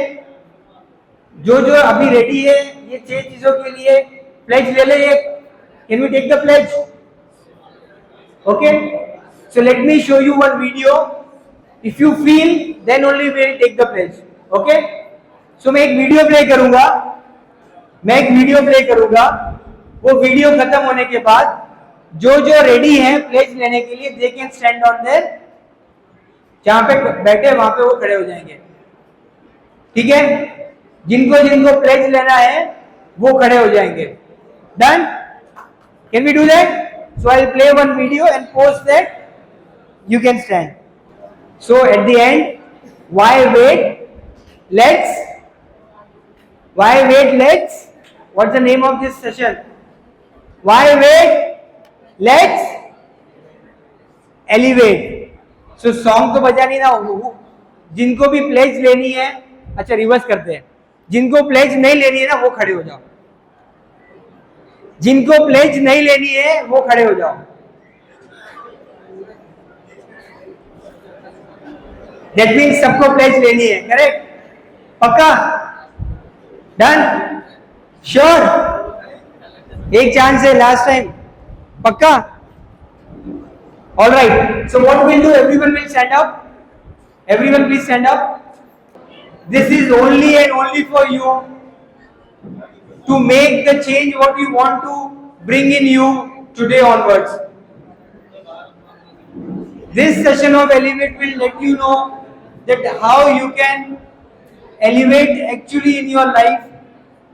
जो अभी रेडी है, ये 6 चीजों के लिए प्लेज ले ले. Can we take the pledge? Okay, so let me show you one video. If you feel then only we will take the pledge. Okay, so मैं एक वीडियो प्ले करूंगा. वो वीडियो खत्म होने के बाद जो रेडी है प्लेज लेने के लिए, they can stand on their, जहां पे बैठे वहां पे वो खड़े हो जाएंगे. ठीक है? जिनको प्लेज लेना है वो खड़े हो जाएंगे. Done? Can we do that? So I'll play one video and post that. You can stand. So at the end, why wait? Let's. What's the name of this session? Why wait? Let's elevate. So song तो बजा नहीं ना. जिनको भी pledge लेनी है, अच्छा reverse करते हैं. जिनको pledge नहीं लेनी है ना, वो खड़े हो जाओ. जिनको प्लेज नहीं लेनी है वो खड़े हो जाओ. दैट मीन्स सबको प्लेज लेनी है. करेक्ट? पक्का? डन? श्योर? एक चांस है, लास्ट टाइम. पक्का? Alright, so what will do, everyone will stand up. Everyone please stand up. This is only and only for you to make the change what you want to bring in you today onwards. This session of Elevate will let you know that how you can elevate actually in your life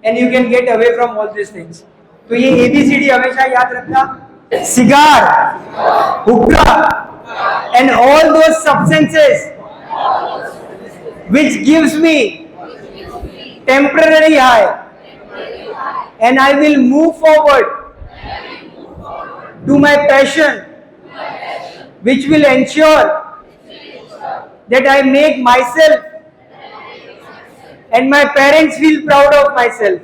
and you can get away from all these things. तो ये ABCD हमेशा याद रखना. Cigar, hookah and all those substances which gives me temporary high, and I will move forward to my passion which will ensure that I make myself and my parents feel proud of myself.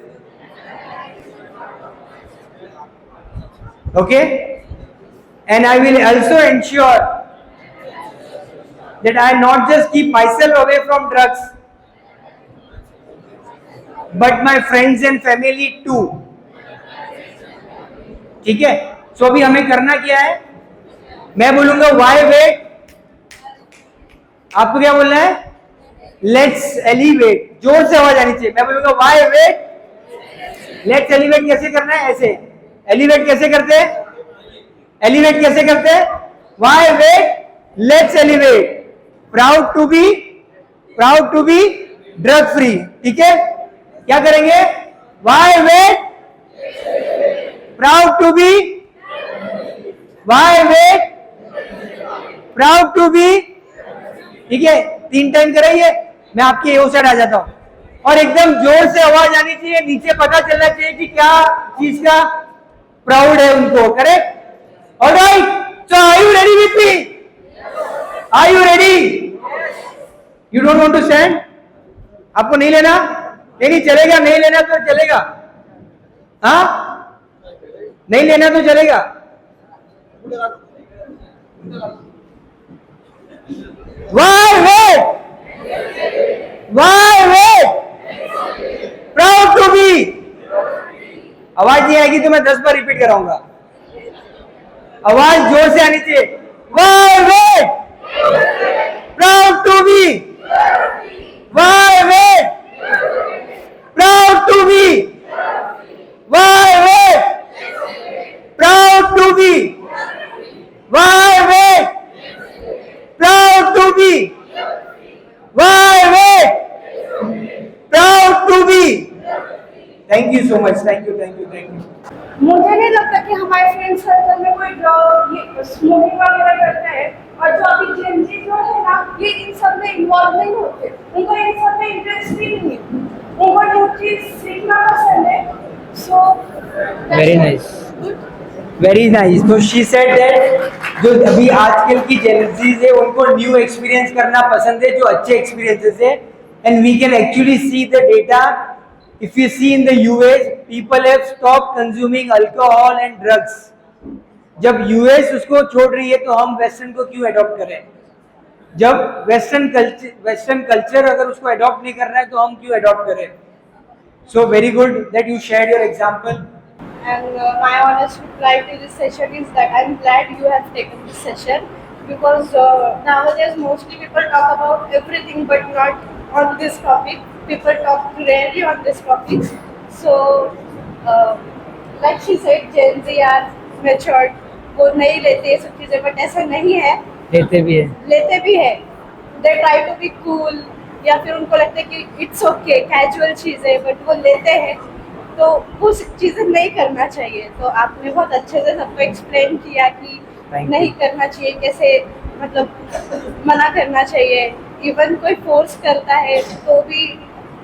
Okay? And I will also ensure that I not just keep myself away from drugs, but my friends and family too. ठीक है? So अभी हमें करना क्या है? मैं बोलूंगा why wait? आपको क्या बोलना है? Let's elevate. जोर से आवाज आनी चाहिए. मैं बोलूंगा why wait? Let's elevate कैसे करना है? ऐसे. Elevate कैसे करते हैं? Elevate कैसे करते हैं? Why wait? Let's elevate. Proud to be drug free. ठीक है? क्या करेंगे? Why wait? Proud to be. Why wait? Proud to be. ठीक है? 3 टाइम कराइए. मैं आपके ओ साइड आ जाता हूं और एकदम जोर से आवाज आनी चाहिए. नीचे पता चलना चाहिए कि क्या चीज का प्राउड है उनको. Correct? Alright. So are you ready with me? Are you ready? You don't want to stand? आपको नहीं लेना? नहीं चलेगा. नहीं लेना तो चलेगा. हाँ? नहीं लेना तो चलेगा. Why wait? Why wait? Proud to be. आवाज नहीं आएगी तो मैं 10 बार रिपीट कराऊंगा. आवाज जोर से आनी चाहिए. Why wait? Proud to be. Why wait? Proud to be. Why wait? Proud to be. Why wait? Proud to be. Why wait? Proud to be. Thank you so much. Thank you. मुझे नहीं लगता कि हमारे friend circle में कोई drug smoking वगैरह करता है. और जो अभी जेन जी जो है ना, ये इन सब में इन्वॉल्व नहीं होते. उनको इन सब में इंटरेस्ट भी नहीं है. उनको जो चीज सीखना पसंद है. सो Very nice. Very nice. तो she said that जो अभी आजकल की जेनजीज है उनको न्यू एक्सपीरियंस करना पसंद है, जो अच्छे एक्सपीरियंसेस है. And we can actually see the data. If you see in the US, people have stopped consuming alcohol and drugs. जब US उसको छोड़ रही है तो हम वेस्टर्न को क्यों अडॉप्ट करें? जब वेस्टर्न कल्चर अगर उसको अडॉप्ट नहीं करना है तो हम क्यों अडॉप्ट करें? So very good that you shared your example. And my honest reply to this session is that I'm glad you have taken this session, because nowadays mostly people talk about everything but not on this topic. People talk rarely on this topic. So like she said, Gen Z are matured. वो नहीं लेते ये सब चीजें, but ऐसा नहीं है. लेते भी है. They try to be cool, या फिर उनको लगता है कि इट्स ओके, कैजुअल चीज है, बट वो लेते हैं. तो वो चीजें नहीं करना चाहिए. तो आपने बहुत अच्छे से सबको एक्सप्लेन किया कि नहीं करना चाहिए, कैसे मतलब मना करना चाहिए. इवन कोई फोर्स करता है तो भी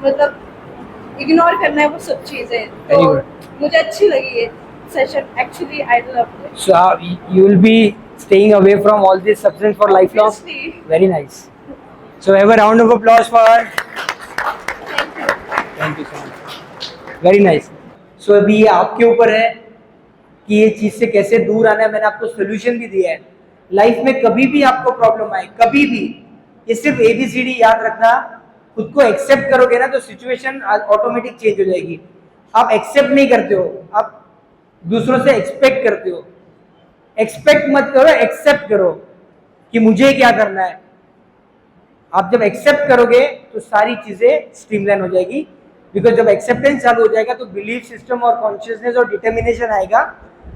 मतलब इग्नोर करना है वो सब चीजें. तो मुझे अच्छी लगी ये session. Actually, I loved it. So you will be staying away from all this substance for lifelong. Obviously. Very nice. So have a round of applause for her. Thank you so much. Very nice. So अभी ये आपके ऊपर है कि ये चीज से कैसे दूर आना है. मैंने आपको सोल्यूशन भी दिया है. लाइफ में कभी भी आपको प्रॉब्लम आए, कभी भी, ये सिर्फ ABCD याद रखना. खुद को एक्सेप्ट करोगे ना तो सिचुएशन ऑटोमेटिक चेंज हो जाएगी. आप एक्सेप्ट नहीं करते हो, आप दूसरों से एक्सपेक्ट करते हो. एक्सपेक्ट मत करो, एक्सेप्ट करो कि मुझे क्या करना है. आप जब एक्सेप्ट करोगे तो सारी चीजें स्ट्रीमलाइन हो जाएगी. बिकॉज जब एक्सेप्टेंस चालू हो जाएगा तो बिलीफ सिस्टम और कॉन्शियसनेस और डिटर्मिनेशन आएगा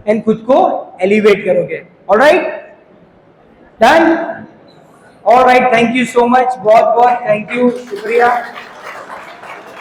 एंड खुद को एलिवेट करोगे. Alright, done. Alright, thank you so much. बहुत बहुत थैंक यू, शुक्रिया.